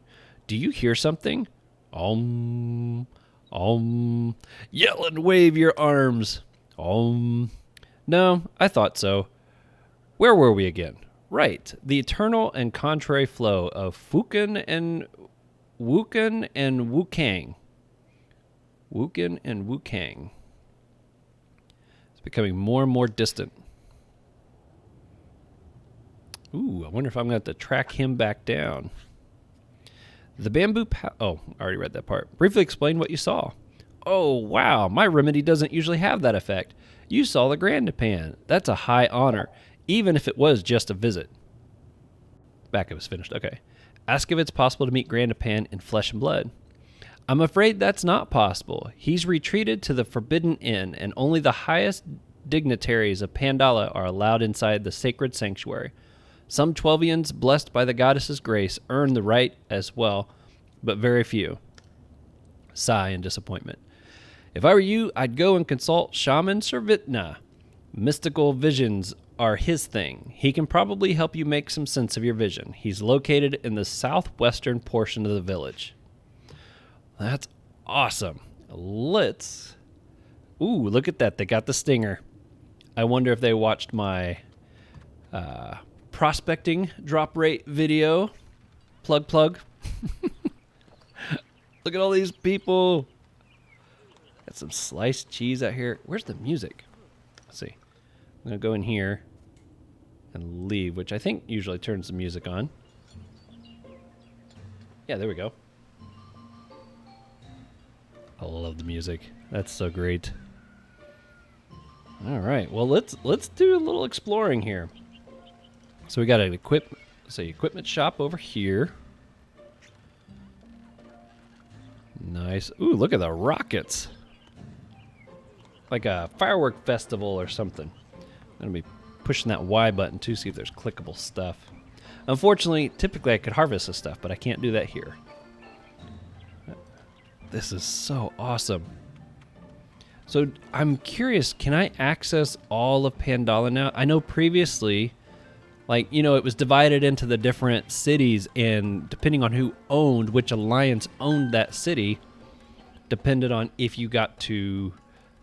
Do you hear something? Yell and wave your arms. No, I thought so. Where were we again? Right, the eternal and contrary flow of Wukan and Wukang. Wukan and Wukang. It's becoming more and more distant. Ooh, I wonder if I'm going to have to track him back down. The bamboo... I already read that part. Briefly explain what you saw. Oh, wow. My remedy doesn't usually have that effect. You saw the Grandapan. That's a high honor, even if it was just a visit. Backup is finished. Okay. Ask if it's possible to meet Grandapan in flesh and blood. I'm afraid that's not possible. He's retreated to the Forbidden Inn, and only the highest dignitaries of Pandala are allowed inside the sacred sanctuary. Some Twelvians, blessed by the goddess's grace, earn the right as well, but very few. Sigh in disappointment. If I were you, I'd go and consult Shaman Servitna. Mystical visions are his thing. He can probably help you make some sense of your vision. He's located in the southwestern portion of the village. That's awesome. Let's... Ooh, look at that. They got the stinger. I wonder if they watched my prospecting drop rate video. Plug. Look at all these people. Got some sliced cheese out here. Where's the music? Let's see. I'm going to go in here and leave, which I think usually turns the music on. Yeah, there we go. I love the music. That's so great. All right, well let's do a little exploring here. So we got an equipment shop over here. Nice. Ooh, look at the rockets. Like a firework festival or something. I'm gonna be pushing that Y button too, see if there's clickable stuff. Unfortunately, typically I could harvest this stuff, but I can't do that here. This is so awesome. So I'm curious, can I access all of Pandala now? I know previously, like, you know, it was divided into the different cities, and depending on who owned, which alliance owned that city, depended on if you got to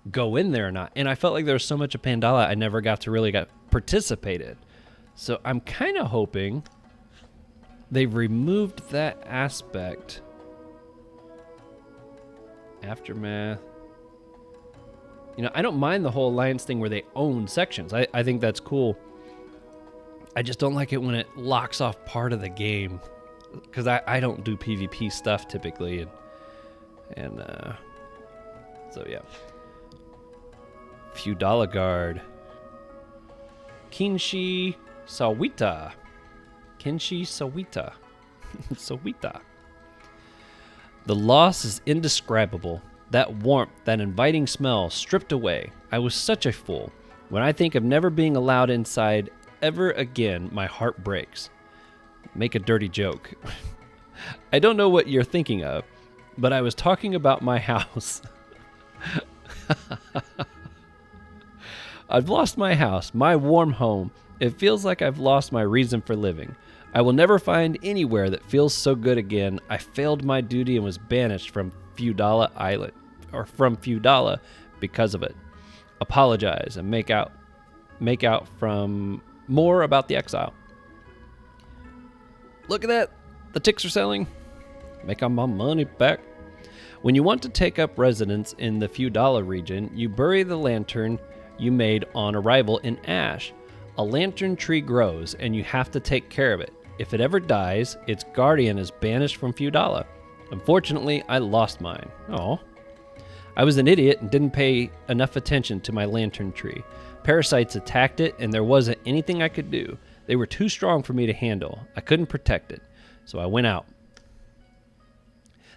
go in there or not. And I felt like there was so much of Pandala I never got to really participate in. So I'm kind of hoping they've removed that aspect. Aftermath. You know, I don't mind the whole alliance thing where they own sections. I think that's cool. I just don't like it when it locks off part of the game, because I don't do PvP stuff typically, and so yeah. Feudala Guard. Kinshi Sawita. Sawita. The loss is indescribable. That warmth, that inviting smell stripped away. I was such a fool. When I think of never being allowed inside ever again, my heart breaks. Make a dirty joke. I don't know what you're thinking of, but I was talking about my house. I've lost my house, my warm home. It feels like I've lost my reason for living. I will never find anywhere that feels so good again. I failed my duty and was banished from Feudala Island, or from Feudala because of it. Apologize and make out from more about the exile. Look at that. The ticks are selling. Make my money back. When you want to take up residence in the Feudala region, you bury the lantern you made on arrival in ash. A lantern tree grows and you have to take care of it. If it ever dies, its guardian is banished from Feudala. Unfortunately, I lost mine. Oh. I was an idiot and didn't pay enough attention to my lantern tree. Parasites attacked it and there wasn't anything I could do. They were too strong for me to handle. I couldn't protect it, so I went out.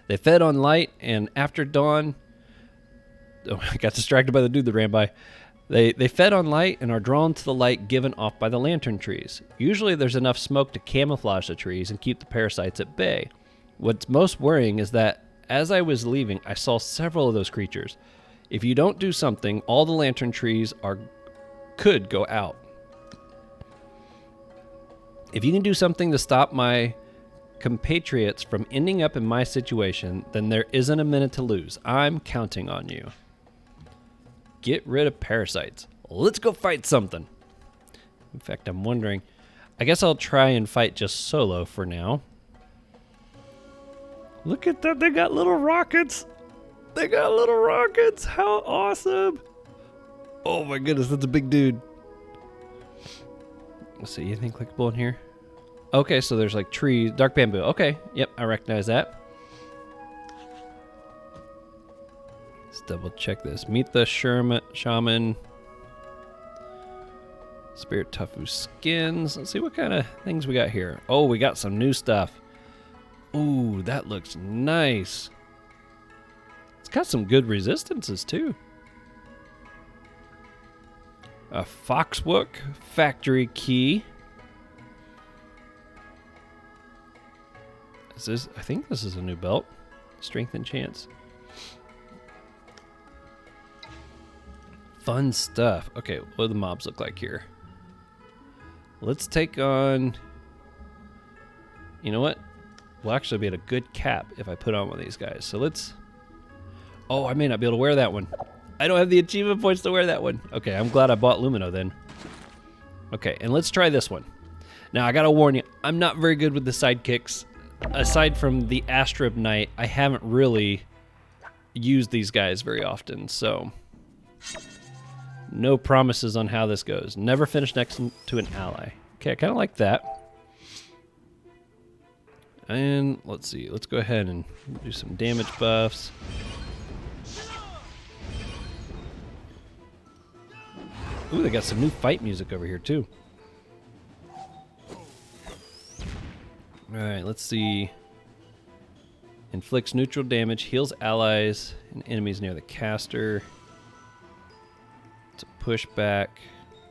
They fed on light, and after dawn... Oh, I got distracted by the dude that ran by. They fed on light and are drawn to the light given off by the lantern trees. Usually there's enough smoke to camouflage the trees and keep the parasites at bay. What's most worrying is that as I was leaving, I saw several of those creatures. If you don't do something, all the lantern trees could go out. If you can do something to stop my compatriots from ending up in my situation, then there isn't a minute to lose. I'm counting on you. Get rid of parasites. Let's go fight something. In fact, I'm wondering, I guess I'll try and fight just solo for now. Look at that, they got little rockets. They got little rockets. How awesome. Oh my goodness, that's a big dude. Let's see, anything clickable in here? Okay, so there's like trees, dark bamboo. Okay, yep, I recognize that. Let's double check this. Meet the shaman. Spirit tofu skins. Let's see what kind of things we got here. Oh, we got some new stuff. Ooh, that looks nice. It's got some good resistances too. A Foxwook factory key. I think this is a new belt. Strength and chance. Fun stuff. Okay, what do the mobs look like here? Let's take on... You know what? We'll actually be at a good cap if I put on one of these guys. So let's... Oh, I may not be able to wear that one. I don't have the achievement points to wear that one. Okay, I'm glad I bought Lumino then. Okay, and let's try this one. Now, I gotta warn you, I'm not very good with the sidekicks. Aside from the Astrib Knight, I haven't really used these guys very often, so... No promises on how this goes. Never finish next to an ally. Okay, I kind of like that. And let's see. Let's go ahead and do some damage buffs. Ooh, they got some new fight music over here too. Alright, let's see. Inflicts neutral damage, heals allies and enemies near the caster. It's a pushback.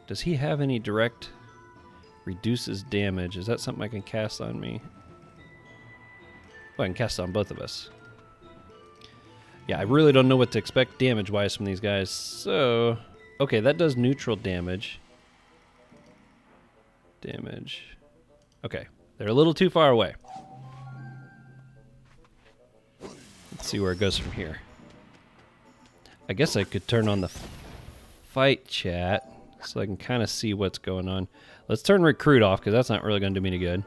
Does he have any direct... Reduces damage. Is that something I can cast on me? Well, I can cast it on both of us. Yeah, I really don't know what to expect damage-wise from these guys. So, okay, that does neutral damage. Okay, they're a little too far away. Let's see where it goes from here. I guess I could turn on the fight chat so I can kind of see what's going on. Let's turn recruit off because that's not really going to do me any good.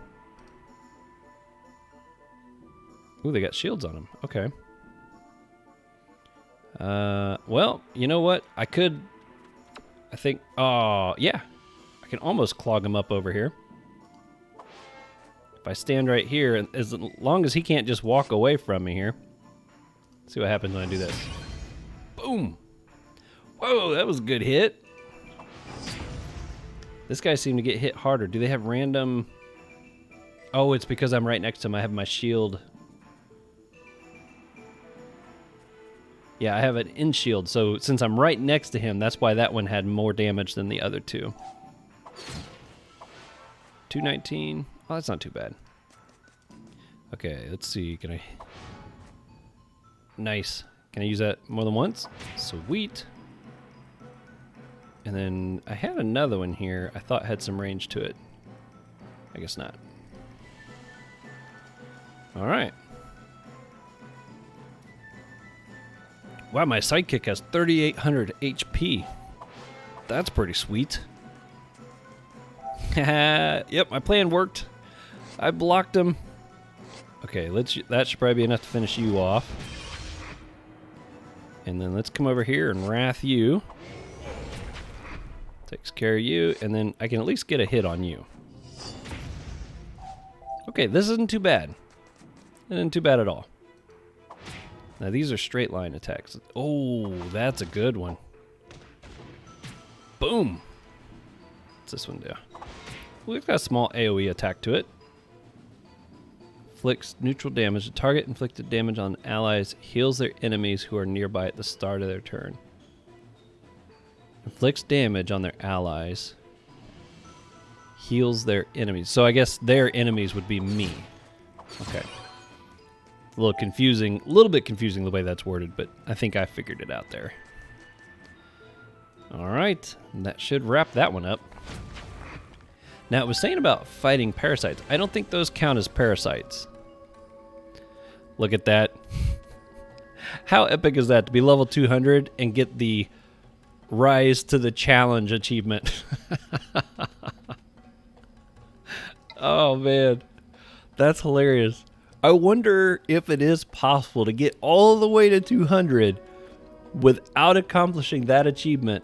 Ooh, they got shields on them. Okay. Well, you know what? I think, oh, yeah. I can almost clog him up over here. If I stand right here, and as long as he can't just walk away from me here. Let's see what happens when I do this. Boom. Whoa, that was a good hit. This guy seemed to get hit harder. Do they have random... Oh, it's because I'm right next to him. I have my shield... Yeah, I have an in shield, so since I'm right next to him, that's why that one had more damage than the other two. 219. Oh, that's not too bad. Okay, let's see. Can I... Nice. Can I use that more than once? Sweet. And then I had another one here I thought had some range to it. I guess not. All right. Wow, my sidekick has 3,800 HP. That's pretty sweet. Yep, my plan worked. I blocked him. Okay, that should probably be enough to finish you off. And then let's come over here and wrath you. Takes care of you, and then I can at least get a hit on you. Okay, this isn't too bad. Isn't too bad at all. Now these are straight line attacks. Oh, that's a good one. Boom. What's this one do? We've got a small AoE attack to it. Inflicts neutral damage. The target inflicted damage on allies heals their enemies who are nearby at the start of their turn. Inflicts damage on their allies. Heals their enemies. So I guess their enemies would be me. Okay. A little confusing, a little bit confusing the way that's worded, but I think I figured it out there. All right, that should wrap that one up. Now, it was saying about fighting parasites. I don't think those count as parasites. Look at that. How epic is that to be level 200 and get the Rise to the Challenge achievement? Oh, man. That's hilarious. I wonder if it is possible to get all the way to 200 without accomplishing that achievement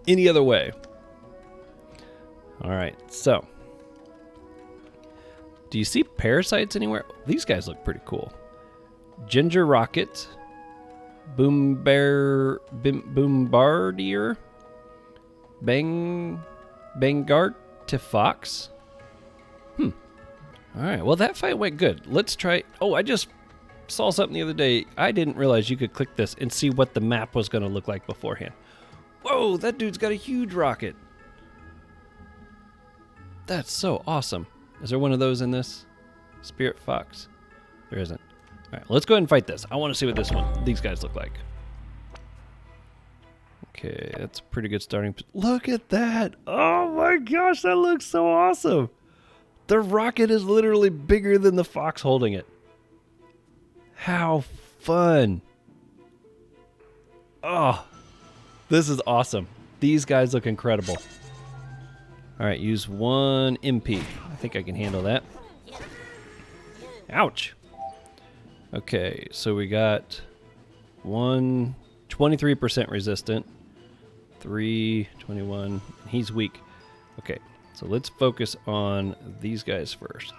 any other way. All right, so do you see parasites anywhere? These guys look pretty cool. Ginger Rocket, Bombardier, Bangartifox. All right, well, that fight went good. Let's try... Oh, I just saw something the other day. I didn't realize you could click this and see what the map was going to look like beforehand. Whoa, that dude's got a huge rocket. That's so awesome. Is there one of those in this? Spirit Fox? There isn't. All right, let's go ahead and fight this. I want to see what these guys look like. Okay, that's a pretty good starting. Look at that! Oh my gosh, that looks so awesome! The rocket is literally bigger than the fox holding it. How fun! Oh, this is awesome. These guys look incredible. All right, use 1 MP. I think I can handle that. Ouch. Okay, so we got 23% resistant. 3, 21. He's weak. Okay, so let's focus on these guys first.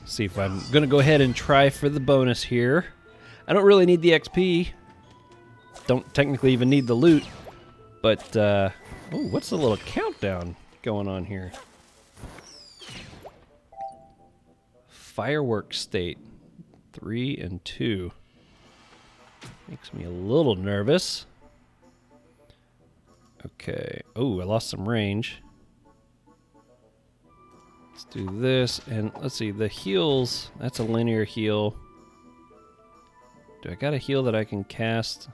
See if I'm going to go ahead and try for the bonus here. I don't really need the XP. Don't technically even need the loot. But, oh, what's the little countdown going on here? Fireworks state. 3 and 2. Makes me a little nervous. Okay. Oh, I lost some range. Let's do this. And let's see, the heals. That's a linear heal. Do I got a heal that I can cast?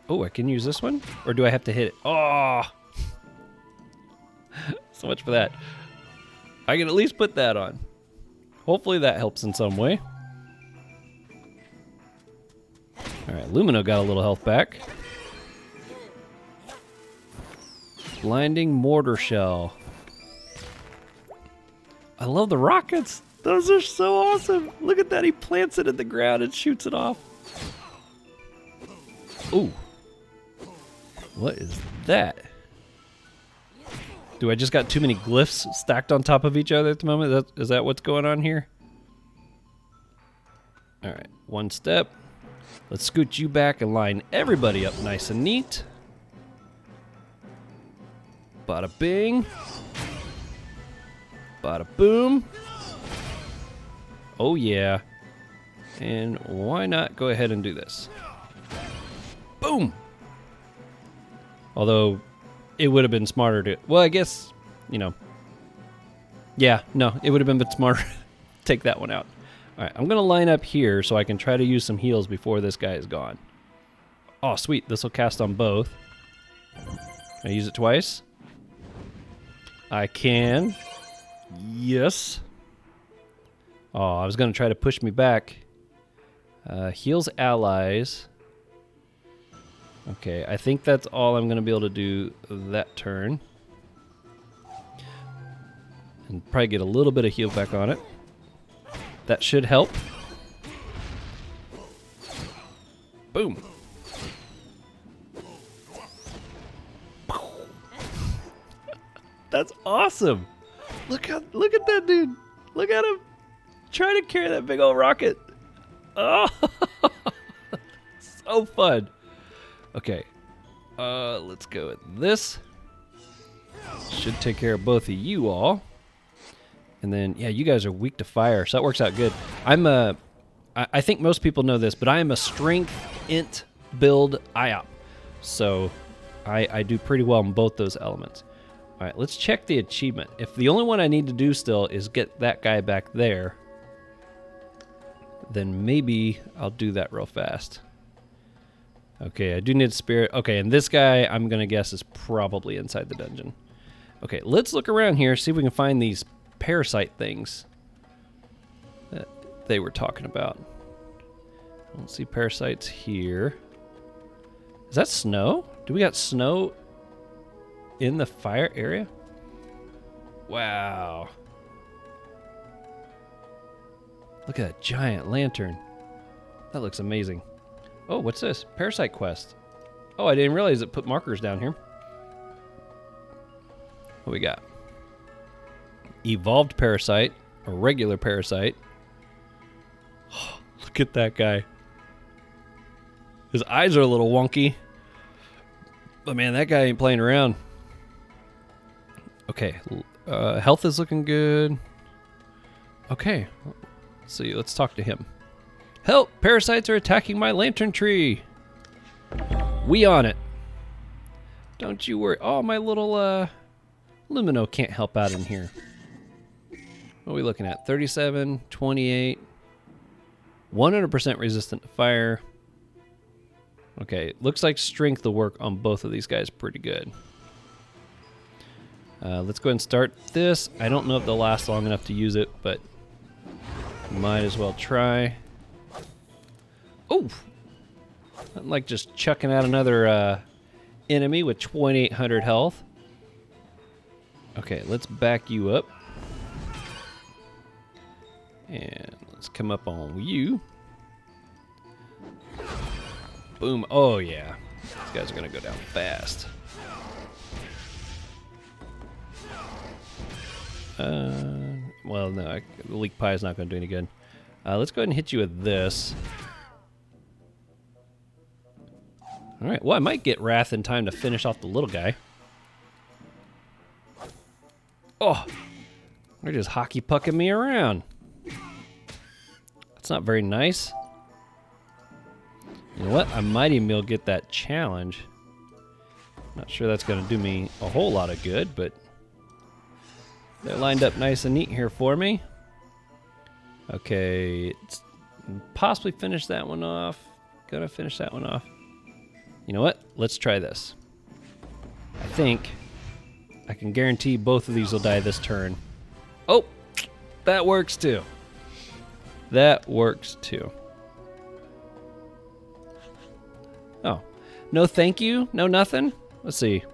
Oh, I can use this one? Or do I have to hit it? Oh! So much for that. I can at least put that on. Hopefully that helps in some way. Alright, Lumino got a little health back. Blinding Mortar Shell. I love the rockets. Those are so awesome. Look at that. He plants it in the ground and shoots it off. Ooh. What is that? Do I just got too many glyphs stacked on top of each other at the moment? Is that what's going on here? All right, 1 step. Let's scoot you back and line everybody up nice and neat. Bada bing. Bada boom. Oh yeah. And why not go ahead and do this? Boom! Although, it would have been smarter to... Well, I guess, you know... Yeah, no, it would have been a bit smarter to take that one out. Alright, I'm going to line up here so I can try to use some heals before this guy is gone. Oh, sweet. This will cast on both. Can I use it twice? I can. Yes. Oh, I was going to try to push me back. Heals allies. Okay, I think that's all I'm going to be able to do that turn. And probably get a little bit of heal back on it. That should help. Boom. That's awesome. Look at that dude. Look at him. Trying to carry that big old rocket. Oh, so fun. Okay, let's go with this. Should take care of both of you all. And then, yeah, you guys are weak to fire, so that works out good. I think most people know this, but I am a strength int build IOP. So I do pretty well in both those elements. All right, let's check the achievement. If the only one I need to do still is get that guy back there, then maybe I'll do that real fast. Okay, I do need spirit. Okay, and this guy, I'm going to guess, is probably inside the dungeon. Okay, let's look around here, see if we can find these parasite things that they were talking about. I don't see parasites here. Is that snow? Do we got snow in the fire area? Wow. Look at that giant lantern. That looks amazing. Oh, what's this? Parasite quest. Oh, I didn't realize it put markers down here. What we got? Evolved parasite, a regular parasite. Oh, look at that guy. His eyes are a little wonky. But man, that guy ain't playing around. Okay, health is looking good. Okay, let's talk to him. Help! Parasites are attacking my lantern tree. We on it. Don't you worry. Oh, my little Lumino can't help out in here. What are we looking at? 37, 28. 100% resistant to fire. Okay, looks like strength will work on both of these guys pretty good. Let's go ahead and start this. I don't know if they'll last long enough to use it, but might as well try. Oh! Nothing like just chucking out another enemy with 2,800 health. Okay, let's back you up. And let's come up on you. Boom. Oh, yeah. These guys are going to go down fast. Well, no, the leak pie is not going to do any good. Let's go ahead and hit you with this. All right. Well, I might get Wrath in time to finish off the little guy. Oh, they're just hockey pucking me around. That's not very nice. You know what? I might even be able to get that challenge. Not sure that's going to do me a whole lot of good, but they're lined up nice and neat here for me. Okay, possibly finish that one off. Gonna finish that one off. You know what? Let's try this. I think I can guarantee both of these will die this turn. Oh, that works too. That works too. Oh, no thank you, no nothing? Let's see.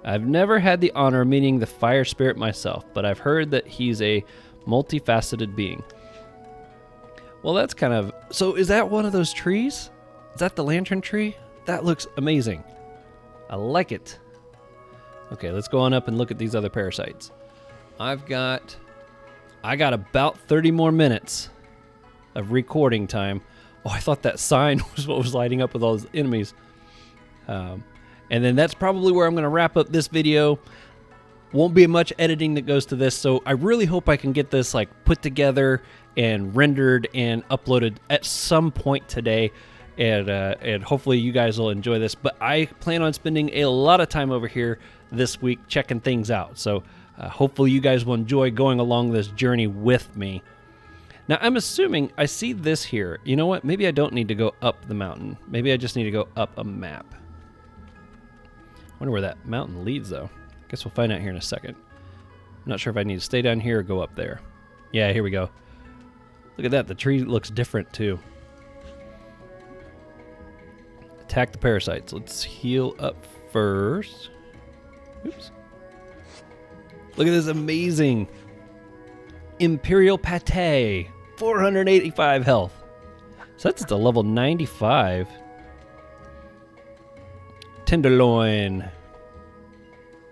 I've never had the honor of meeting the fire spirit myself, but I've heard that he's a multifaceted being. Well, that's kind of... So is that one of those trees? Is that the lantern tree? That looks amazing. I like it. Okay, let's go on up and look at these other parasites. I got about 30 more minutes of recording time. Oh, I thought that sign was what was lighting up with all those enemies. And then that's probably where I'm going to wrap up this video. Won't be much editing that goes to this, so I really hope I can get this like put together and rendered and uploaded at some point today. And hopefully you guys will enjoy this. But I plan on spending a lot of time over here this week checking things out. So hopefully you guys will enjoy going along this journey with me. Now, I'm assuming I see this here. You know what? Maybe I don't need to go up the mountain. Maybe I just need to go up a map. I wonder where that mountain leads, though. I guess we'll find out here in a second. I'm not sure if I need to stay down here or go up there. Yeah, here we go. Look at that. The tree looks different, too. Attack the parasites. Let's heal up first. Oops. Look at this amazing Imperial Pate. 485 health. So that's at the level 95. Tenderloin.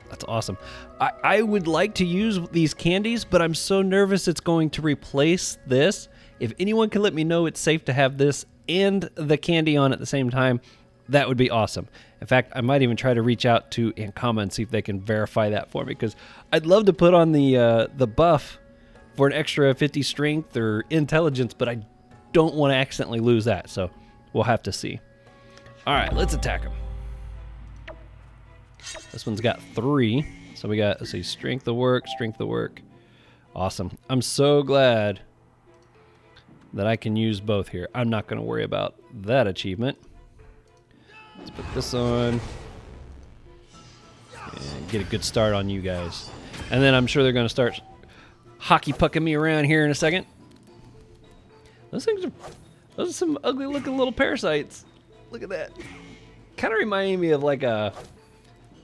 That's awesome. I would like to use these candies, but I'm so nervous it's going to replace this. If anyone can let me know it's safe to have this and the candy on at the same time, that would be awesome. In fact, I might even try to reach out to Ankama and see if they can verify that for me, because I'd love to put on the buff for an extra 50 strength or intelligence, but I don't want to accidentally lose that, so we'll have to see. All right, let's attack him. This one's got 3, so we got, let's see, strength of work. Awesome. I'm so glad that I can use both here. I'm not going to worry about that achievement. Let's put this on and get a good start on you guys. And then I'm sure they're going to start hockey pucking me around here in a second. Those are some ugly looking little parasites. Look at that. Kind of reminding me of like a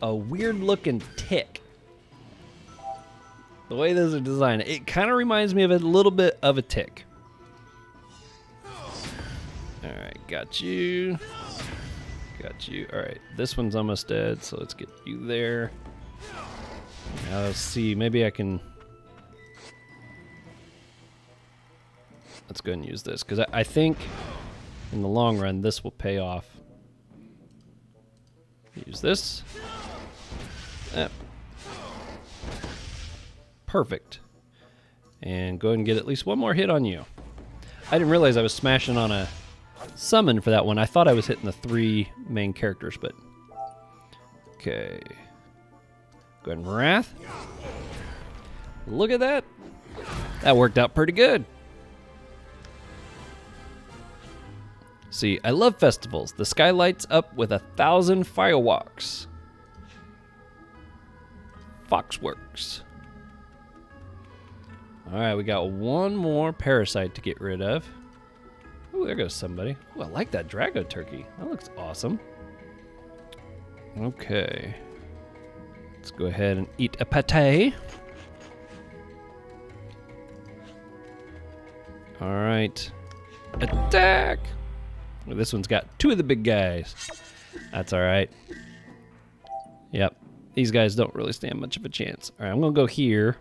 weird looking tick. The way those are designed, it kind of reminds me of a little bit of a tick. All right, got you. All right, this one's almost dead, so let's get you there. Now let's see, maybe I can... Let's go ahead and use this, because I think in the long run this will pay off. Use this. Perfect. And go ahead and get at least one more hit on you. I didn't realize I was smashing on a summon for that one. I thought I was hitting the 3 main characters, but... Okay. Go ahead and Wrath. Look at that. That worked out pretty good. See, I love festivals. The sky lights up with 1,000 fireworks. Foxworks. All right, we got one more parasite to get rid of. Oh, there goes somebody. Oh, I like that Drago turkey. That looks awesome. Okay. Let's go ahead and eat a pate. All right. Attack! Well, this one's got 2 of the big guys. That's all right. Yep. These guys don't really stand much of a chance. All right, I'm going to go here.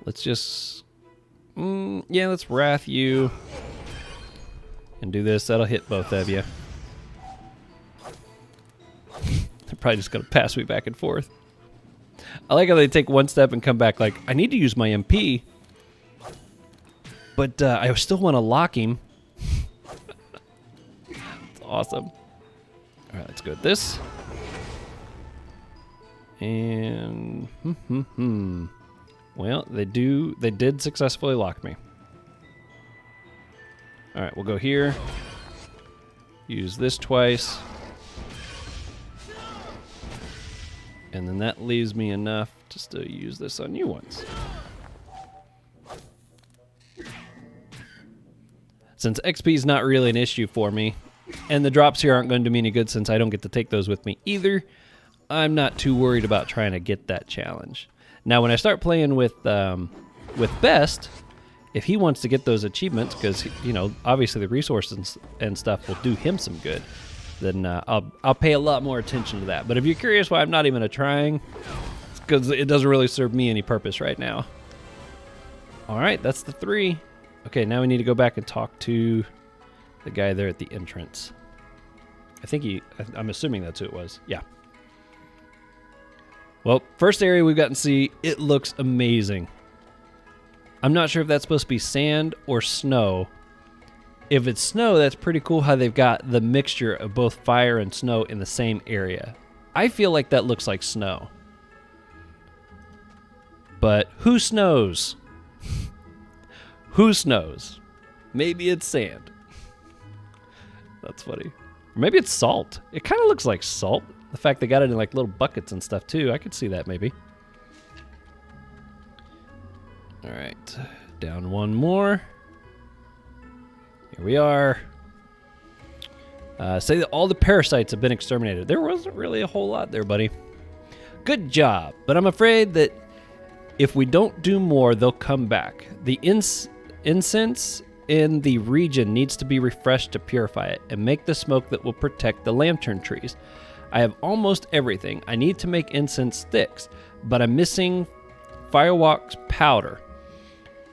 Let's just... yeah, let's wrath you. And do this. That'll hit both of you. They're probably just going to pass me back and forth. I like how they take one step and come back like, I need to use my MP. But I still want to lock him. It's awesome. All right, let's go with this. And well, they did successfully lock me. All right, we'll go here. Use this twice. And then that leaves me enough just to use this on you once. Since XP is not really an issue for me, and the drops here aren't going to do me any good since I don't get to take those with me either, I'm not too worried about trying to get that challenge. Now, when I start playing with Best, if he wants to get those achievements, because, you know, obviously the resources and stuff will do him some good, then I'll pay a lot more attention to that. But if you're curious why I'm not even trying, it's because it doesn't really serve me any purpose right now. All right, that's the 3. Okay, now we need to go back and talk to the guy there at the entrance. I'm assuming that's who it was. Yeah. Well, first area we've gotten to see, it looks amazing. I'm not sure if that's supposed to be sand or snow. If it's snow, that's pretty cool how they've got the mixture of both fire and snow in the same area. I feel like that looks like snow. But who snows? Who snows? Maybe it's sand. That's funny. Or maybe it's salt. It kind of looks like salt. The fact they got it in like little buckets and stuff too. I could see that maybe. All right. Down one more. Here we are. Say that all the parasites have been exterminated. There wasn't really a whole lot there, buddy. Good job. But I'm afraid that if we don't do more, they'll come back. The incense in the region needs to be refreshed to purify it and make the smoke that will protect the lantern trees. I have almost everything. I need to make incense sticks, but I'm missing fireworks powder.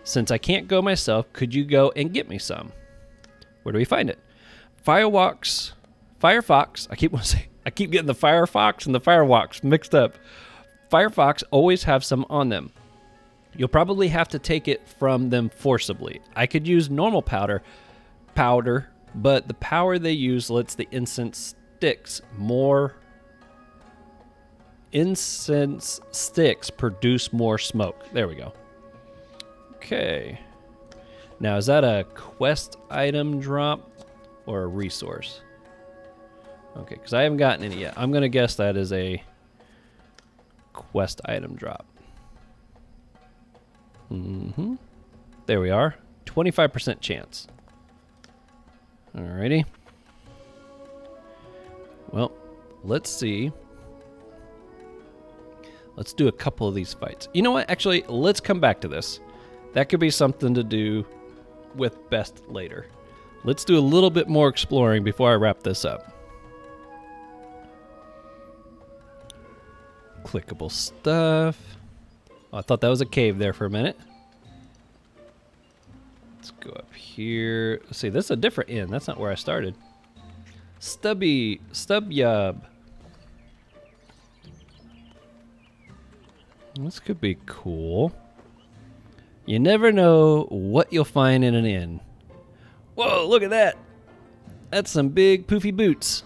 Since I can't go myself, could you go and get me some? Where do we find it? Firefox. I keep getting the Firefox and the Firefox mixed up. Firefox always have some on them. You'll probably have to take it from them forcibly. I could use normal powder, but the power they use lets the incense sticks produce more smoke. There we go. Okay. Now, is that a quest item drop or a resource? Okay, because I haven't gotten any yet. I'm going to guess that is a quest item drop. There we are. 25% chance. Alrighty. Well, let's see. Let's do a couple of these fights. You know what? Actually, let's come back to this. That could be something to do with Best later. Let's do a little bit more exploring before I wrap this up. Clickable stuff. Oh, I thought that was a cave there for a minute. Let's go up here. Let's see, this is a different inn. That's not where I started. Stubyub. This could be cool. You never know what you'll find in an inn. Whoa, look at that. That's some big poofy boots.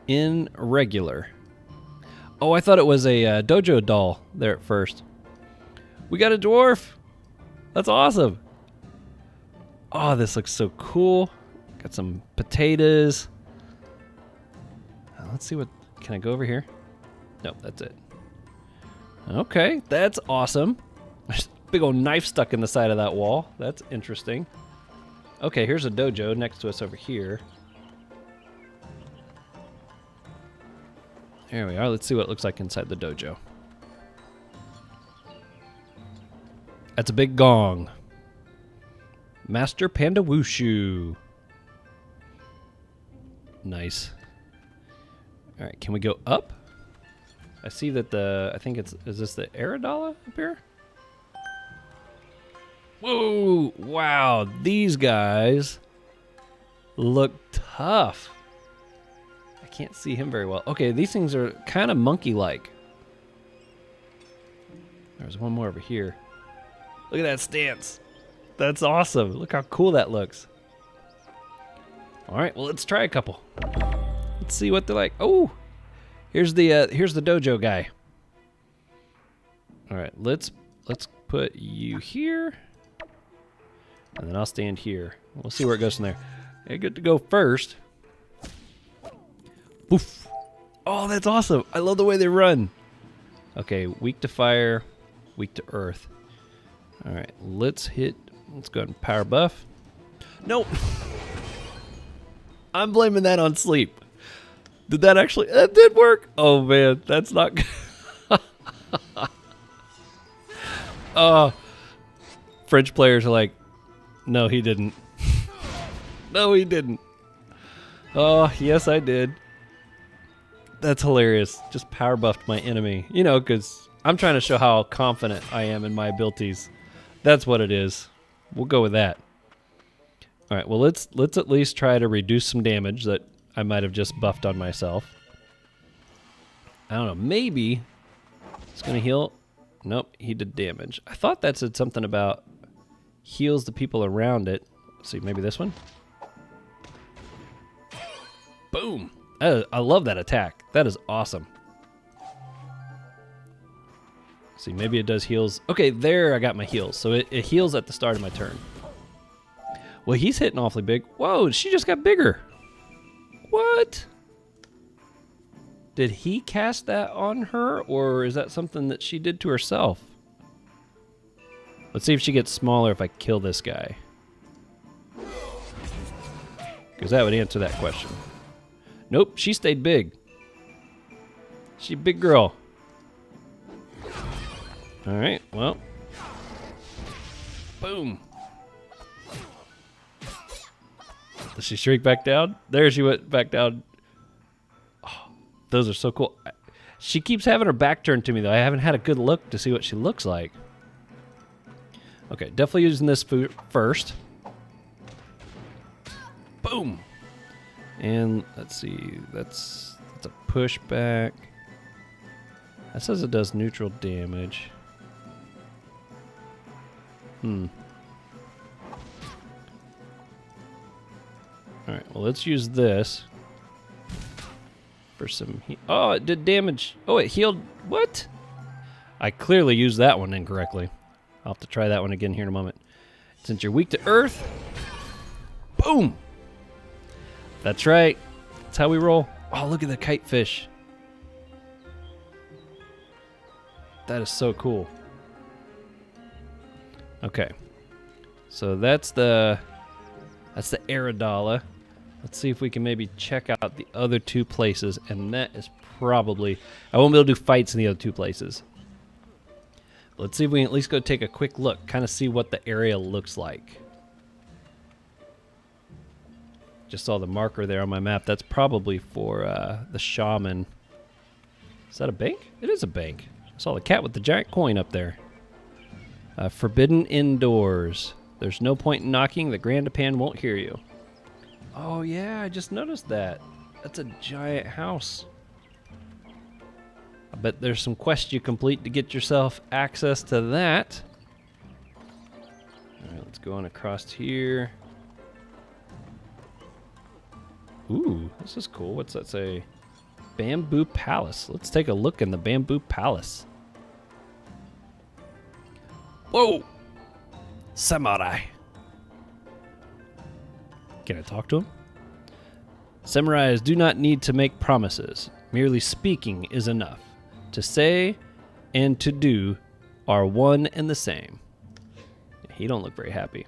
In regular. Oh, I thought it was a dojo doll there at first. We got a dwarf. That's awesome. Oh, this looks so cool. Got some potatoes. Let's see what... Can I go over here? Nope, that's it. Okay, that's awesome. There's a big old knife stuck in the side of that wall. That's interesting. Okay, here's a dojo next to us over here. There we are. Let's see what it looks like inside the dojo. That's a big gong. Master Panda Wushu. Nice. All right, can we go up? I see that I think it's, is this the Aradala up here? Whoa, wow, these guys look tough. I can't see him very well. Okay, these things are kind of monkey-like. There's one more over here. Look at that stance. That's awesome. Look how cool that looks. All right, well, let's try a couple. Let's see what they're like. Oh, here's the dojo guy. All right, let's put you here, and then I'll stand here. We'll see where it goes from there. I get to go first. Poof. Oh, that's awesome. I love the way they run. Okay, weak to fire, weak to earth. All right, let's go ahead and power buff. Nope. I'm blaming that on sleep. Did that actually... That did work. Oh, man. That's not good. French players are like, no, he didn't. No, he didn't. Oh, yes, I did. That's hilarious. Just power buffed my enemy. You know, because I'm trying to show how confident I am in my abilities. That's what it is. We'll go with that. All right, well, let's at least try to reduce some damage that I might have just buffed on myself. I don't know, maybe it's gonna heal. Nope, he did damage. I thought that said something about heals the people around it. Let's see, maybe this one? Boom! I love that attack. That is awesome. Let's see, maybe it does heals. Okay, there I got my heals. So it heals at the start of my turn. Well, he's hitting awfully big. Whoa, she just got bigger. What? Did he cast that on her, or is that something that she did to herself? Let's see if she gets smaller if I kill this guy. Because that would answer that question. Nope, she stayed big. She's a big girl. All right, well. Boom. Does she shrink back down? There she went back down. Oh, those are so cool. She keeps having her back turned to me, though. I haven't had a good look to see what she looks like. Okay, definitely using this first. Boom. And let's see. That's a pushback. That says it does neutral damage. Alright, well, let's use this for some oh, it did damage. Oh, it healed. What? I clearly used that one incorrectly. I'll have to try that one again here in a moment. Since you're weak to earth, boom! That's right. That's how we roll. Oh, look at the kite fish. That is so cool. Okay. So that's the Aradala. Let's see if we can maybe check out the other two places, and that is probably... I won't be able to do fights in the other two places. Let's see if we can at least go take a quick look, kind of see what the area looks like. Just saw the marker there on my map. That's probably for the shaman. Is that a bank? It is a bank. I saw the cat with the giant coin up there. Forbidden indoors. There's no point in knocking. The grandapan won't hear you. Oh, yeah, I just noticed that. That's a giant house. I bet there's some quests you complete to get yourself access to that. All right, let's go on across here. Ooh, this is cool. What's that say? Bamboo Palace. Let's take a look in the Bamboo Palace. Whoa! Samurai. Can I talk to him? Samurais do not need to make promises. Merely speaking is enough. To say and to do are one and the same. He don't look very happy.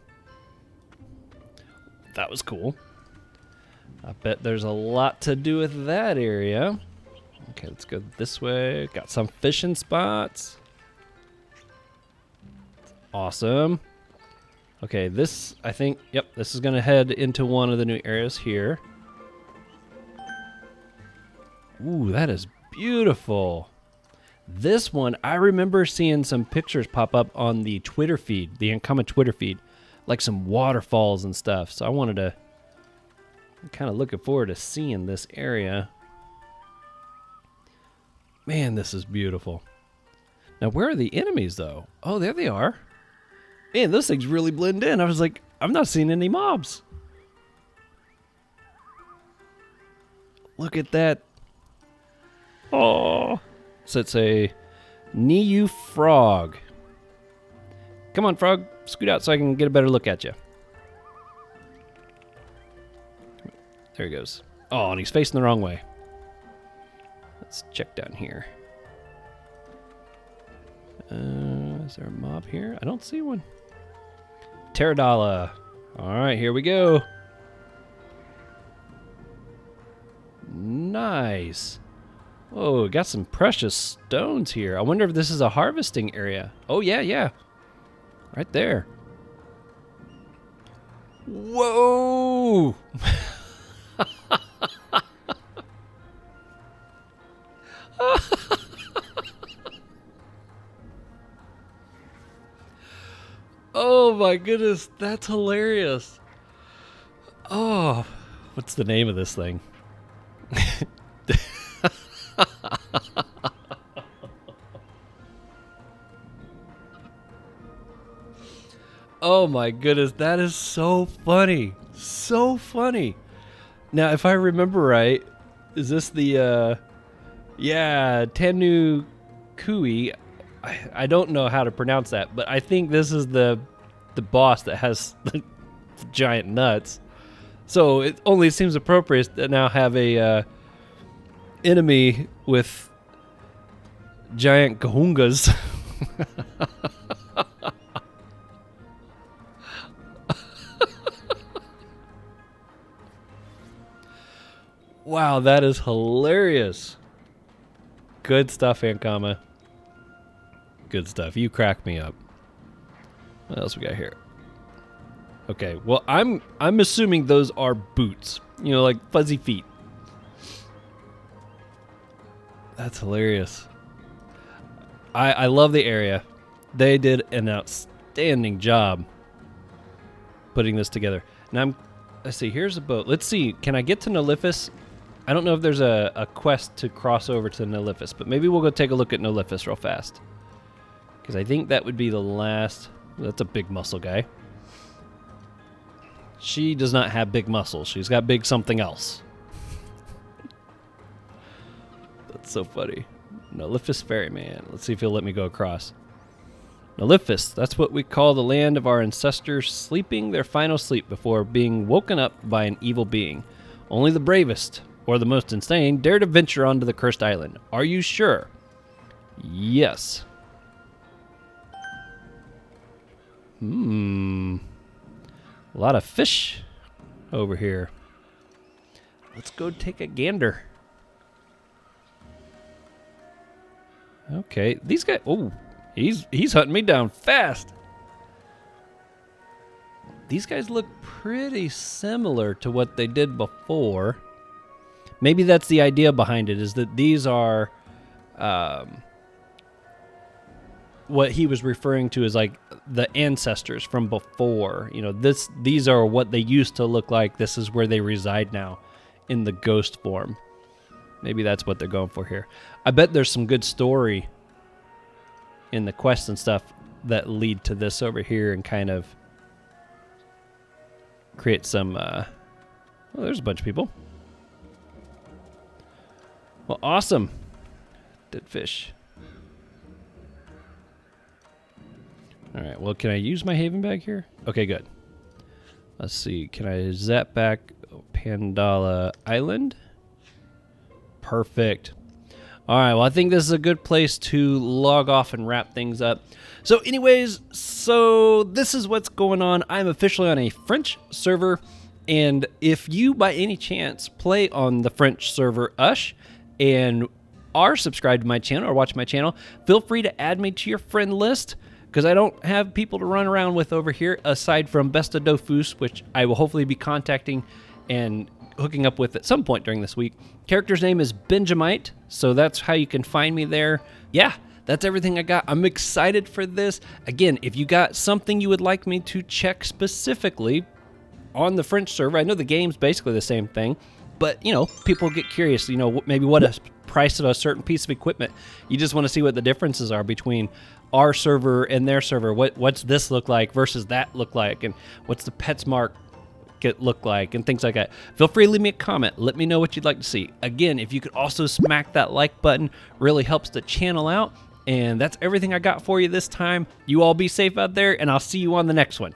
That was cool. I bet there's a lot to do with that area. Okay, let's go this way. Got some fishing spots. Awesome. Okay, this, I think, yep, this is going to head into one of the new areas here. Ooh, that is beautiful. This one, I remember seeing some pictures pop up on the Twitter feed, the Ankama Twitter feed, like some waterfalls and stuff. So I wanted to, I'm kind of looking forward to seeing this area. Man, this is beautiful. Now, where are the enemies, though? Oh, there they are. Man, those things really blend in. I was like, I'm not seeing any mobs. Look at that. Oh. So it's a Niu frog. Come on, frog. Scoot out so I can get a better look at you. There he goes. Oh, and he's facing the wrong way. Let's check down here. Is there a mob here? I don't see one. Pandala. All right, here we go. Nice. Whoa, got some precious stones here. I wonder if this is a harvesting area. Oh, yeah. Right there. Whoa! Oh my goodness, that's hilarious. Oh, what's the name of this thing? Oh my goodness, that is so funny. So funny. Now, if I remember right, is this the, yeah, Tenu Kui? I don't know how to pronounce that, but I think this is the boss that has the giant nuts. So it only seems appropriate to now have a enemy with giant kahungas. Wow, that is hilarious. Good stuff, Ankama. Good stuff. You crack me up. What else we got here? Okay, well, I'm assuming those are boots. You know, like fuzzy feet. That's hilarious. I love the area. They did an outstanding job putting this together. Now let's see, here's a boat. Let's see, can I get to Nolifis? I don't know if there's a quest to cross over to Nolifis, but maybe we'll go take a look at Nolifis real fast. Because I think that would be the last. That's a big muscle guy. She does not have big muscles. She's got big something else. That's so funny. Nolifis Ferryman. Let's see if he'll let me go across. Nolifis, that's what we call the land of our ancestors sleeping their final sleep before being woken up by an evil being. Only the bravest, or the most insane, dare to venture onto the cursed island. Are you sure? Yes. A lot of fish over here. Let's go take a gander. Okay, these guys. Oh, he's hunting me down fast. These guys look pretty similar to what they did before. Maybe that's the idea behind it, is that these are what he was referring to as like the ancestors from before. You know, these are what they used to look like. This is where they reside now in the ghost form. Maybe that's what they're going for here. I bet there's some good story in the quests and stuff that lead to this over here and kind of create some well, there's a bunch of people. Well, awesome. Dead fish. All right, well, can I use my haven bag here? Okay, good. Let's see, can I zap back Pandala Island? Perfect. All right, well, I think this is a good place to log off and wrap things up. So anyways, this is what's going on. I'm officially on a French server, and if you by any chance play on the French server Ush and are subscribed to my channel or watch my channel, feel free to add me to your friend list, because I don't have people to run around with over here aside from Besta Dofus, which I will hopefully be contacting and hooking up with at some point during this week. Character's name is Benjamight, so that's how you can find me there. Yeah, that's everything I got. I'm excited for this. Again, if you got something you would like me to check specifically on the French server, I know the game's basically the same thing, but, you know, people get curious, you know, maybe what a price of a certain piece of equipment. You just want to see what the differences are between our server and their server. What's this look like versus that look like, and what's the PetsMark look like, and things like that. Feel free to leave me a comment. Let me know what you'd like to see. Again, if you could also smack that like button, really helps the channel out. And that's everything I got for you this time. You all be safe out there, and I'll see you on the next one.